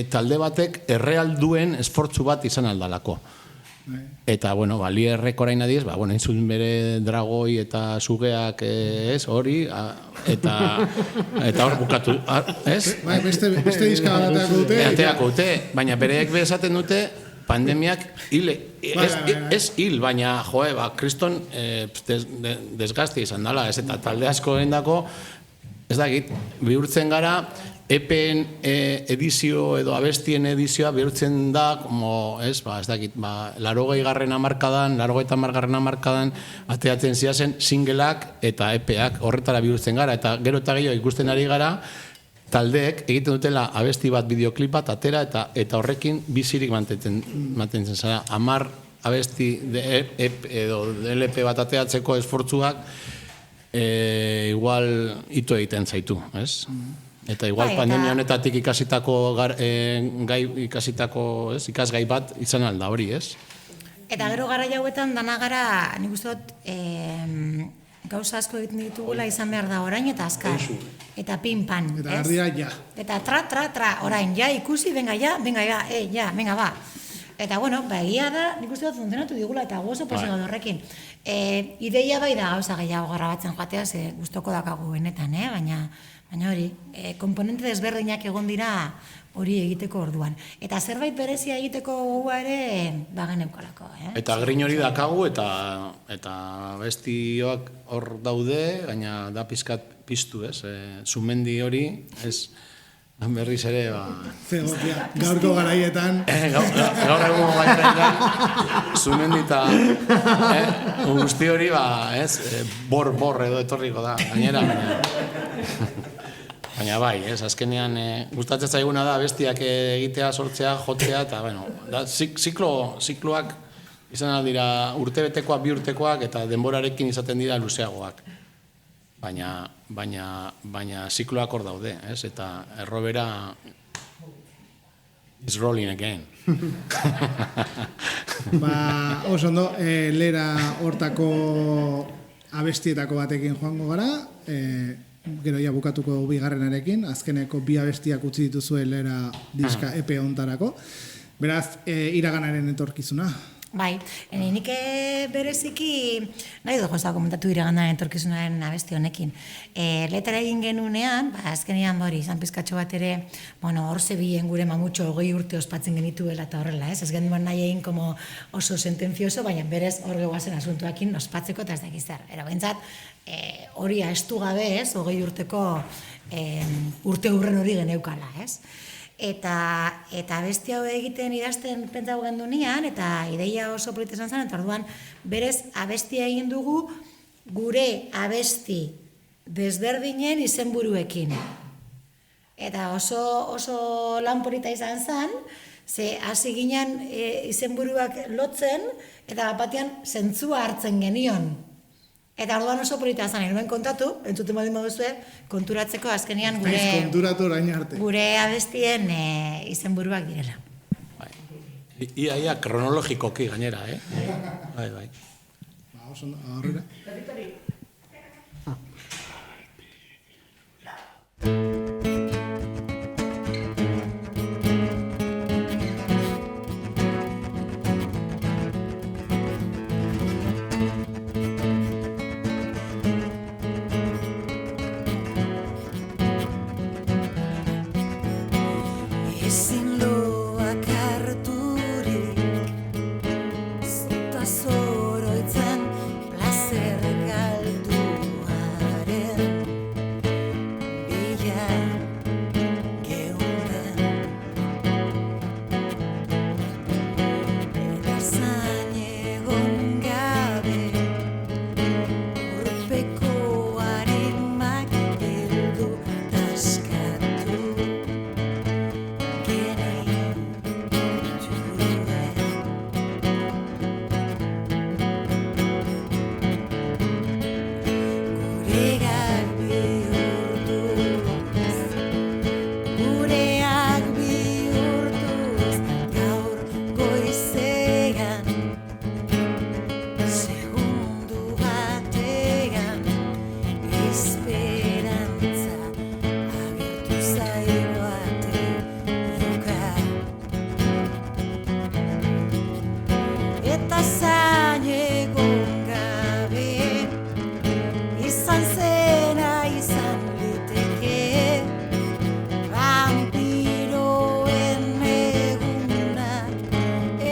talde batek erreal duen esfortzu bat izan aldalako. Eta, bueno, Lierrek orain adiez, entzun bere dragoi eta sugeak hori, eta hor bukatu, ez? Beste diska bat ateako dute. Ateako dute, baina bereek bezaten dute, pandemiak ez hil, baina, kriston desgazti izan dela, ez eta talde asko gendako, ez dakit, bihurtzen gara, epen edizio edo abestien edizioa bihurtzen da, ez dakit, 80. hamarkadan ateatzen ziazen singleak eta epeak horretara bihurtzen gara, eta gero eta gehiago ikusten ari gara, taldeek egiten dutela abesti bat, bideoklip bat, atera, eta horrekin bizirik mantentzen zara. 10 abesti edo LP bat ateratzeko esfortzuak igual ito egiten zaitu, ez? Eta igual pandemia honetatik ikasitako ikasgai bat izan alda hori, ez? Eta gero gara jauetan dana gara, nik uste dut, gauza asko egiten ditugula izan behar da orain eta azkar. Eta pin-pan, ez? Eta ardira, ja. Eta tra, orain, ja, ikusi, venga, venga, ba. Eta, bueno, egia da, nik uste dut funtzionatu digula eta gozo posio horrekin. Ideia bai da gauza gehiago grabatzen joatea, ze gustoko dakagu benetan, baina hori, komponente desberdinak egon dira hori egiteko orduan. Eta zerbait berezia egiteko gogoa ere bageneukalako. Eta grin hori dakagu eta bestioak hor daude, baina da pizkat piztu, ez? Zumendi hori, ez berriz ere, Zegokia, gaurko garaietan. Gaur egun garaietan, zumendi eta guzti hori, ez? Bor edo etorriko da, gainera, baina bai, ez, azkenean gustatzen zaiguna da bestiak egitea, sortzea, jotzea, eta, bueno, zikloak izan aldira urtebetekoak, 2 urtekoak, eta denborarekin izaten dira luzeagoak. Baina zikloak hor daude, ez, eta errobera is rolling again. Oso ondo, lera hortako abestietako batekin joango gara, gero ja bukatuko bigarrenarekin, azkeneko 2 abestiak utzi dituzue lera diska EP hontarako. Beraz, iraganaren etorkizuna. Bai, nik bereziki, nahi dut goza komentatu iraganaren etorkizunaren abesti honekin. Letra egin genunean, azkenean hori, izan pizkatxo bat ere, hor zebien gure mamutxo 20 urte ospatzen genituela eta horrela, ez genduan nahi egin oso sentenzioso, baina berez hor geguazen asuntuakin ospatzeko eta ez dakiz zer. Ero, bentsat, hori aestu gabe, ez, 20 urteko urte hurren hori geneukala, ez? Eta abesti hau egiten idazten pentsau gendunean, eta ideia oso polita izan zen, eta orduan berez abestia egin dugu gure abesti desberdinen izenburuekin. Eta oso lan polita izan zen, ze hasi ginen izenburuak lotzen, eta batean zentzua hartzen genion. Eta orduan oso polita zen, nuen kontatu, entzuten badin baduzue, konturatzeko azkenean gure abestien izenburuak direla. Ia kronologikoki gainera, Bai. Oso ondo, aurrera. Ezin loak harturik zuta zoroitzen plazer galduaren bila geunden edarzain egon gabe urpeko arimak bildu taskatu eta zain egon gabe izan zena izan liteke vampiroen egunak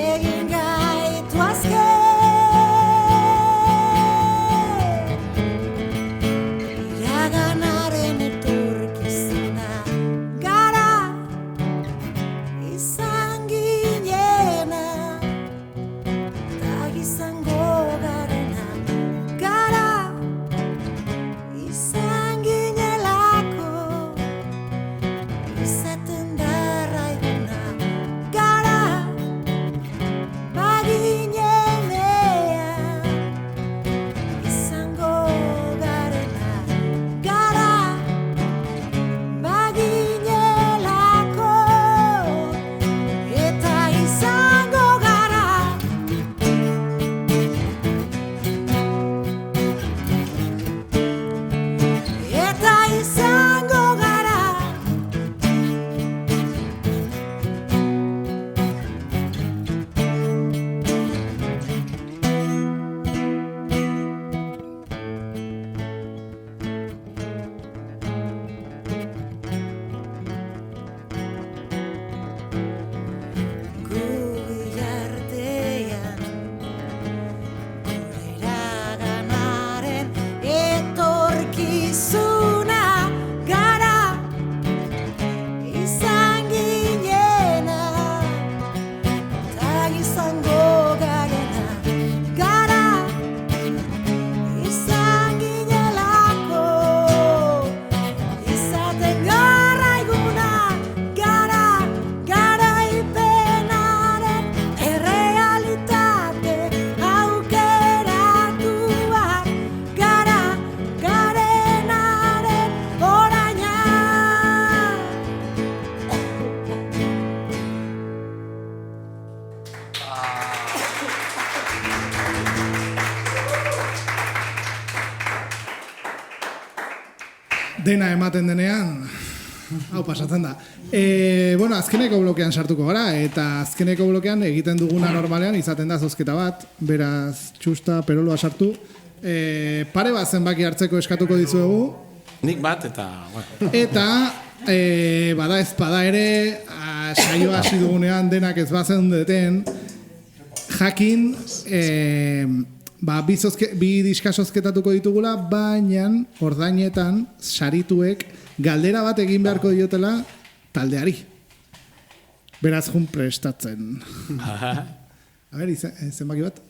egin gaitu azken iraganaren etorkizuna gara izan ginena izango dena ematen denean, hau pasatzen da. Bueno, azkeneko blokean sartuko gara, eta azkeneko blokean egiten duguna normalean izaten da zozketa bat, beraz, txusta, peroloa sartu. Pare bat zenbaki hartzeko eskatuko dizuegu. Nik bat, eta... Bueno. Eta, bada ezpada ere, saioa hasi dugunean denak ez bazen deten, jakin, bi diska zozketatuko ditugula, baina ordainetan sarituek galdera bat egin beharko diotela taldeari. Beraz jun prestatzen. A ber, zenbaki bat?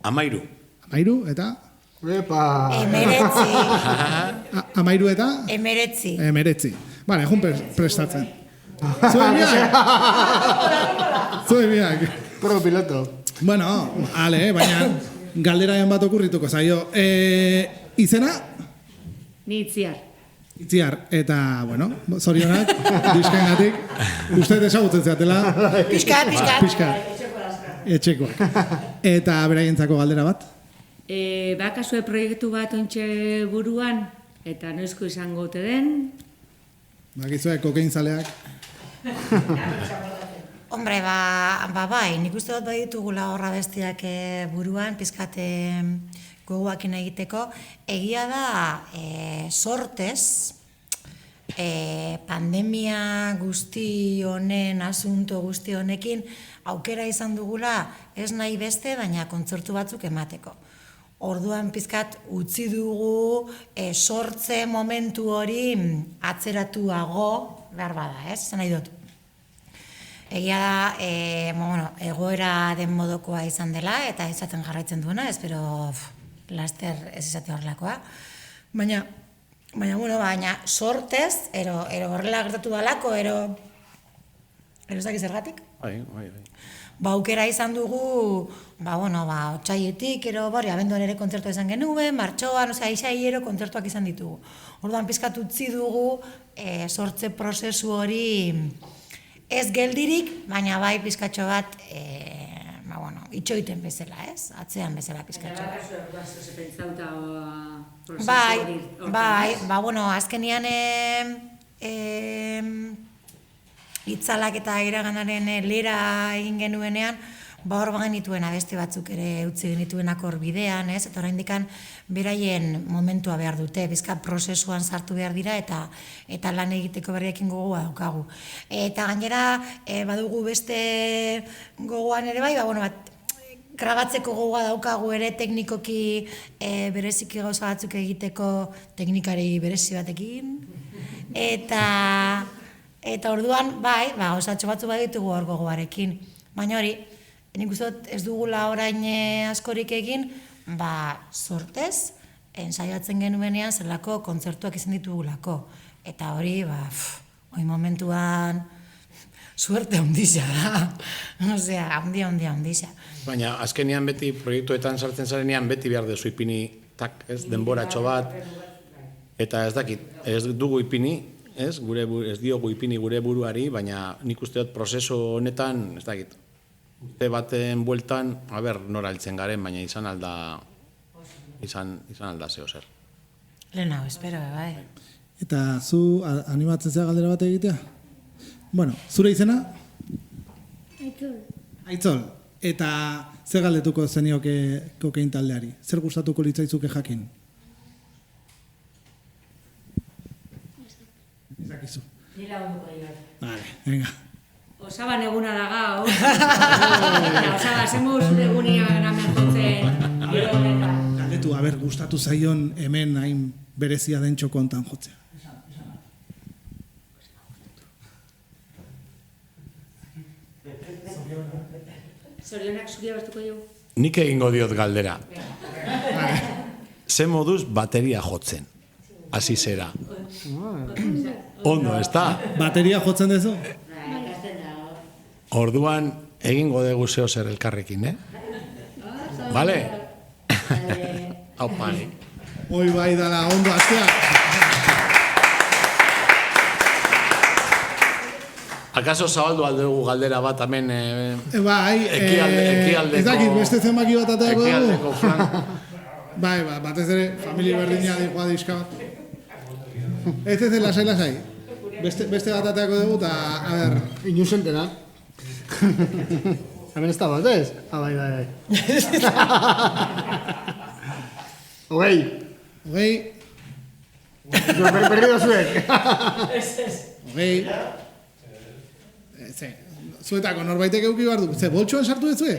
13. 13 eta? Epa! Emeretzi. 13 eta? Emeretzi. 19. Bale, jun prestatzen. Zuen biak! Zuen biak! Pro piloto. Bueno, ale, baina galderaen bat okurrituko zaio. Izena? Ni Itziar. Itziar, eta, bueno, zorionak, diskengatik, uste ezagutzen zeatela. Piskat. Etxekoak. Eta beraientzako galdera bat? Bakazue proiektu bat ontxe buruan, eta noizko izango ote den. Bakizue, kokain zaleak. Hombre, bai, nik uste dut bai ditugula horra bestiak buruan, pizkat gogoakin egiteko. Egia da, sortez, pandemia guzti honen, asunto guzti honekin, aukera izan dugula ez nahi beste, baina kontzertu batzuk emateko. Orduan pizkat utzi dugu sortze momentu hori atzeratuago behar bada, ez? Zan nahi dut. Egia da, egoera den modokoa izan dela, eta izaten jarraitzen duena, espero laster ez izate horrelakoa. Baina sortez, ero horrela gertatu dalako, ero ez dakiz zergatik? Bai. Aukera izan dugu, otxaietik, abenduan ere kontzertua izan genuen, martxoan, isailero kontzertuak izan ditugu. Orduan pizkat utzi dugu sortze prozesu hori ez geldirik, baina bai pizkatxo bat, itxoiten bezala, ez? Atzean bezala pizkatxo bat. Azkenian itzalak eta iraganaren lera egin genuenean, hor genituen abesti batzuk ere utzi genituenak hor bidean, ez? Eta oraindikan beraien momentua behar dute, bizkat prozesuan sartu behar dira eta lan egiteko berriekin gogoa daukagu. Eta gainera, badugu beste gogoan ere bai, grabatzeko gogoa daukagu ere teknikoki bereziki gauza batzuk egiteko teknikari berezi batekin. Eta orduan, bai, osatxo batzu bai ditugu hor gogoarekin. Baina hori, nik uste dut ez dugula orain askorik egin, sortez, ensaiatzen genuenean zelako kontzertuak izan ditugulako. Eta hori, hori momentuan, suerte handiza da. Osea, handiza. Baina, azkenean beti, proiektuetan sartzen zarenean, beti behar dezu ipini, denboratxo bat, eta ez dakit, ez dugu ipini, ez diogu ipini gure buruari, baina nik uste dut prozesu honetan, ez dakit, urte baten bueltan, nora altzen garen, baina izan alda zeo zer. Lehenago, espero, bai. Eta zu animatzen zea galdera bat egitea? Bueno, zure izena? Aitzol. Eta zer galdetuko zenioke kokain taldeari? Zer gustatuko litzaizuke jakin? Ezakizu. Nila onduko dira. Vale, venga. Osaban eguna da gau. Osaba, zemuz egunean hemen jotzen. Galdetu, gustatu zaion hemen hain berezia den txokontan jotzea. Zorionak zuria bertuko jo? Nik egingo diot galdera. Ze moduz bateria jotzen? Hasi zera. Ondo, ez da? Bateria jotzen dezu? Orduan, egingo dugu zeo zer elkarrekin, Bale? Hau pare. Hoi bai dala, ondo, aztea. Akaso zabaldu aldegu galdera bat hemen Bai, ekialdeko... ez dakit, beste zenbaki bat ataiko dugu? Ekialdeko flan. Bai, batez ere, familia berdina dihoa diska bat. Ez lasai. Beste bat ateako dugu, eta, a ber, Inusentena. Hemen ez da bat, ez? Bai. Hogei. Berri da zuek. Hogei. Zuetako norbaitek euki behar du. Ze, boltsuan sartu ez zue?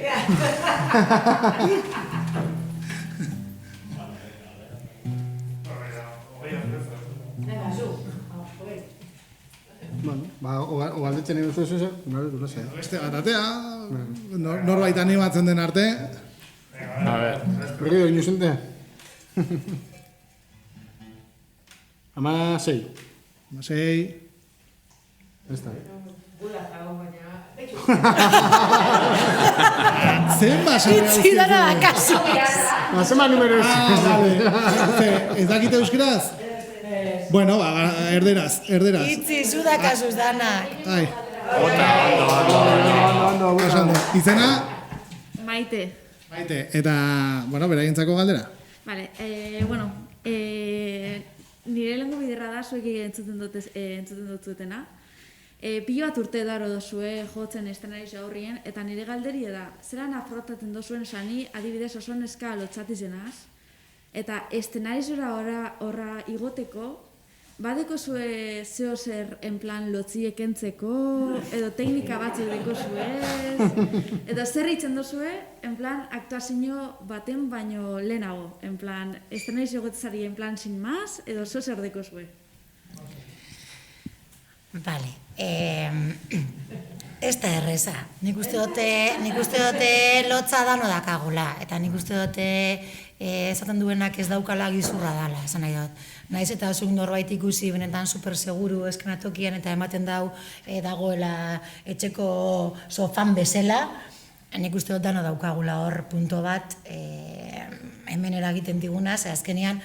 Bueno, o galdetzen egin duzu ez, no sé. Beste bat atea, norbait animatzen den arte. A ver. Berri da inusente. 16. 6. Ez da. Zen basa Itzi dara da kasu. Zema numero ez. Ez dakite euskeraz? Bueno, erderaz. Itzi, zu da kasuz danak. Ai, Ondo. esan du. Izena? Maite. Maite, eta, bueno, beraientzako galdera. Vale, nire lehenko biderra da, zuek entzuten dutzuetena. Pilo bat urte daro dozue jotzen estenarizo aurrien, eta nire galderia da, zelan afrotaten dozuen sani, adibidez oso neska lotxatizenaz, eta estenarizora horra igoteko, badeko zue zeo zer en plan lotziek entzeko, edo teknika batzuk deko zuez, edo zer itzen dozue, en plan aktuazio baten baino lehenago, en plan estenarizo egotzari en plan sin más, edo zeo zer deko zue. Vale. Ez da erreza. Nik uste dute lotza dano dakagula. Eta nik uste dute esaten duenak ez daukala gizurra dala, esan nahi dut. Naiz eta zuk norbait ikusi benetan super seguru eskenatokian eta ematen dagoela etxeko sofan bezala, nik uste dut dano daukagula hor punto bat hemen eragiten diguna, ze azkenean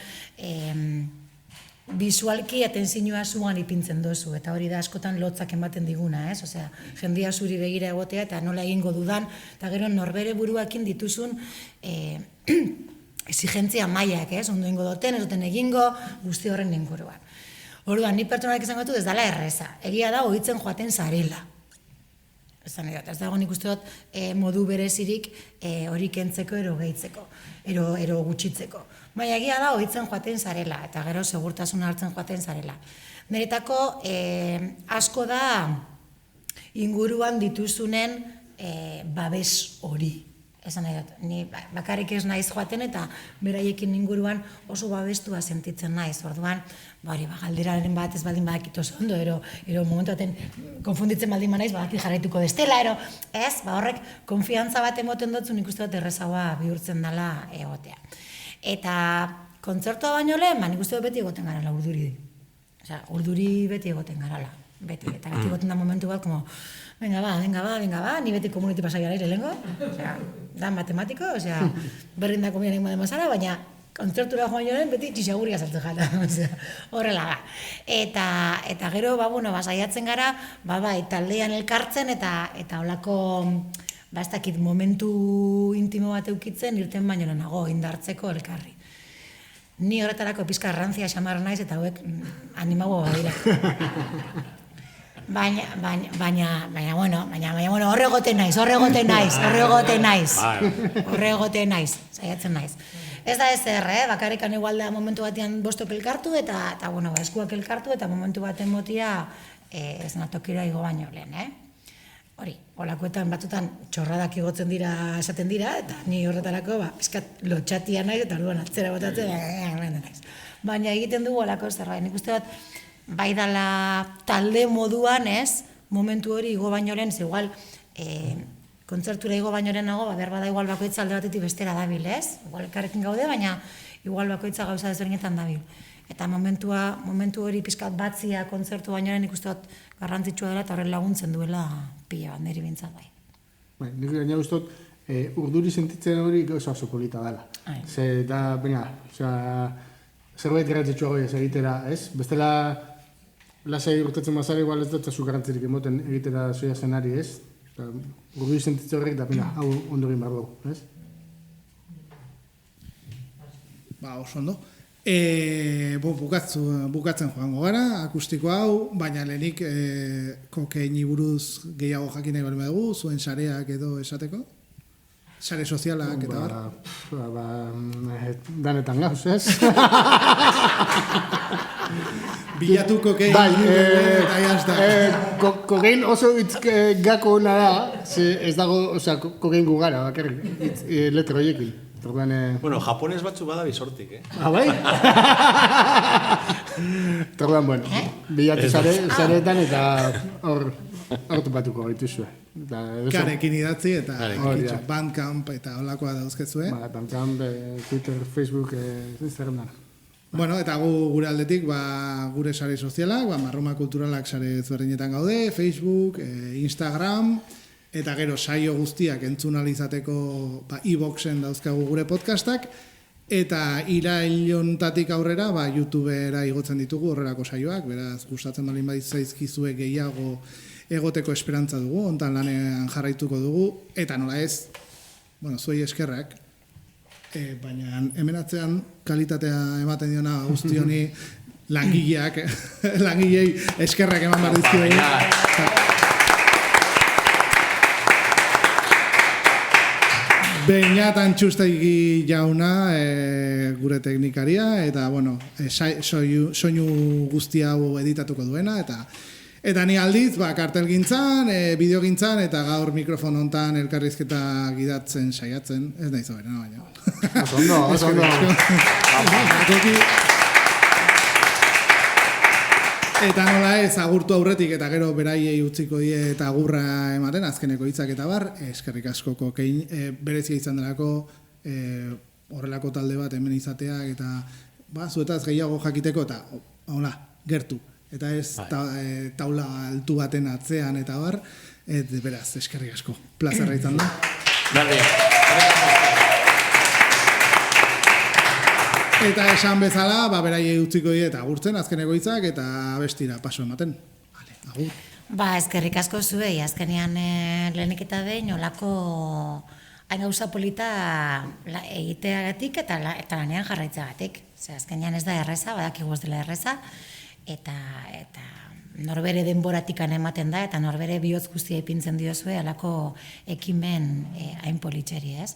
bisualki atentzioa zugan ipintzen dozu, eta hori da askotan lotzak ematen diguna, ez? Osea, jendia zuri begira egotea eta nola egingo dudan, eta gero norbere buruakin dituzun exigentzia mailak, ez? Ondo egingo duten, ez duten egingo, guzti horren inguruan. Orduan, ni pertsonalak izango dut ez dala erreza. Egia da, ohitzen joaten zarela. Ez dago nik uste dut modu berezirik hori kentzeko ero gehitzeko, ero gutxitzeko. Baina egia da, ohitzen joaten zarela, eta gero segurtasuna hartzen joaten zarela. Niretako asko da inguruan dituzunen babes hori. Esan nahi dut, ni bakarrik ez naiz joaten eta beraiekin inguruan oso babestua sentitzen naiz. Orduan, galderaren bat ez baldin badakit oso ondo, ero momentu baten konfunditzen baldin naiz, badakit jarraituko destela, ez, horrek konfiantza bat emoten dutzu nik uste dut errezagoa bihurtzen dela egotea. Eta kontzertua baino lehen, nik uste dut beti egoten garala urduri. Osea, urduri beti egoten garala, beti. Eta beti egoten da momentu bat, como, venga ba, ni beti community pasaia ere lengo, osea, da matematiko, osea, berrindako mianik mademazara, baina kontzertura joan joan beti txixagurria sartzen jala, osea, horrela da. Eta gero, saiatzen gara, taldean elkartzen eta holako, ez dakit momentu intimo bat eukitzen, irten baino lehenago, indartzeko elkarri. Ni horretarako pizka rantzia xamar naiz eta hauek animago badira. Baina, horregoten naiz, saiatzen naiz. Ez da ezer, bakarrikan igual da momentu batean bostok elkartu eta eskuak elkartu eta momentu baten motia esnatokira igo baino lehen, Hori, holakoetan batzutan txorradak igotzen dira, esaten dira, eta ni horretarako, pizkat lotxatia naiz, eta orduan atzera botatzen, naiz. Baina egiten dugu holako zerbait, nik uste dut, bai dala talde moduan, momentu hori igo baino lehen, igual, kontzertura igo baino lehenago, behar bada igual bakoitza alde batetik bestera dabil, Igual elkarrekin gaude, baina igual bakoitza gauza desberdinetan dabil. Eta momentu hori pizkat batzia kontzertu baino lehen ikuste dut garrantzitsua dela eta horren laguntzen duela pila bat, niri bintzat bai. Nik gaina uste dut, urduri sentitzen hori oso polita dela. Ze da, zerbait garrantzitsua goi ez egitera, Bestela, lasai urtetzen mazara, igual ez dut zu garrantzirik emoten egitera zoia zenari, Urduri sentitzen horrek da, hau ondo egin behar dugu, Oso ondo. Bukatzen joango gara, akustiko hau, baina lehenik kokeini buruz gehiago jakin nahi bali dugu, zuen sareak edo esateko? Sare sozialak eta bar? Danetan gauz, ez? Bilatu kokein, eta jazta. Kokein oso hitz gako ona da, ez dago, osea, kokein gu gara, bakarrik, letra horiekin. Bueno, japones batzu bada bizortik, bai? Torban, bueno, bilatu zaretan eta hor topatuko gaituzue. Karekin idatzi eta Bandcamp eta holakoa dauzkezue. Bandcamp, Twitter, Facebook, Instagram. Bueno, eta gure aldetik, gure sare sozialak, Marroma Kulturalak sare ezberdinetan gaude, Facebook, Instagram, eta gero saio guztiak entzunalizateko e-boxen dauzkagu gure podcastak, eta irailontatik aurrera YouTubera igotzen ditugu horrelako saioak, beraz gustatzen balin zaizkizue gehiago egoteko esperantza dugu, hontan lanean jarraituko dugu, eta nola ez, zuei eskerrak, baina hemen atzean kalitatea ematen diona guzti honi langilei eskerrak eman behar dizkiogu. Beñatan Txustegi jauna, gure teknikaria, eta, soinu guzti hau editatuko duena, eta ni aldiz, kartelgintzan, bideogintzan, eta gaur mikrofon hontan elkarrizketa gidatzen saiatzen, ez nahi zoberena, baina. Oso ondo. Eta nola ez, agurtu aurretik eta gero beraiei utziko die eta agurra ematen, azkeneko hitzak eta bar, eskerrik asko kokein, berezia izan delako horrelako talde bat hemen izateak, eta zuetaz gehiago jakiteko, eta hola, gertu. Eta ez taula altu baten atzean eta bar, beraz, eskerrik asko. Plazerra izan da. Eta esan bezala, beraiei utziko die eta agurtzen azkeneko hitzak eta abestira paso ematen. Agur. Eskerrik asko zuei, azkenean lehenik eta behin olako hain gauza polita egiteagatik eta lanean jarraitzeagatik. Azkenean ez da erreza, badakigu ez dela erreza, eta norbere denboratikan ematen da, eta norbere bihotz guztia ipintzen diozue alako ekimen hain politxeri, ez?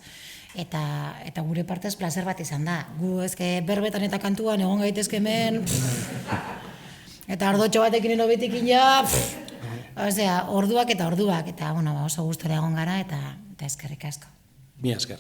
Eta gure partez plazer bat izan da. Gu ezke berbetan eta kantuan egon gaitezke hemen, eta ardotxo batekin enobetekin orduak, eta oso gustora egon gara, eta eskerrik asko. Mi esker.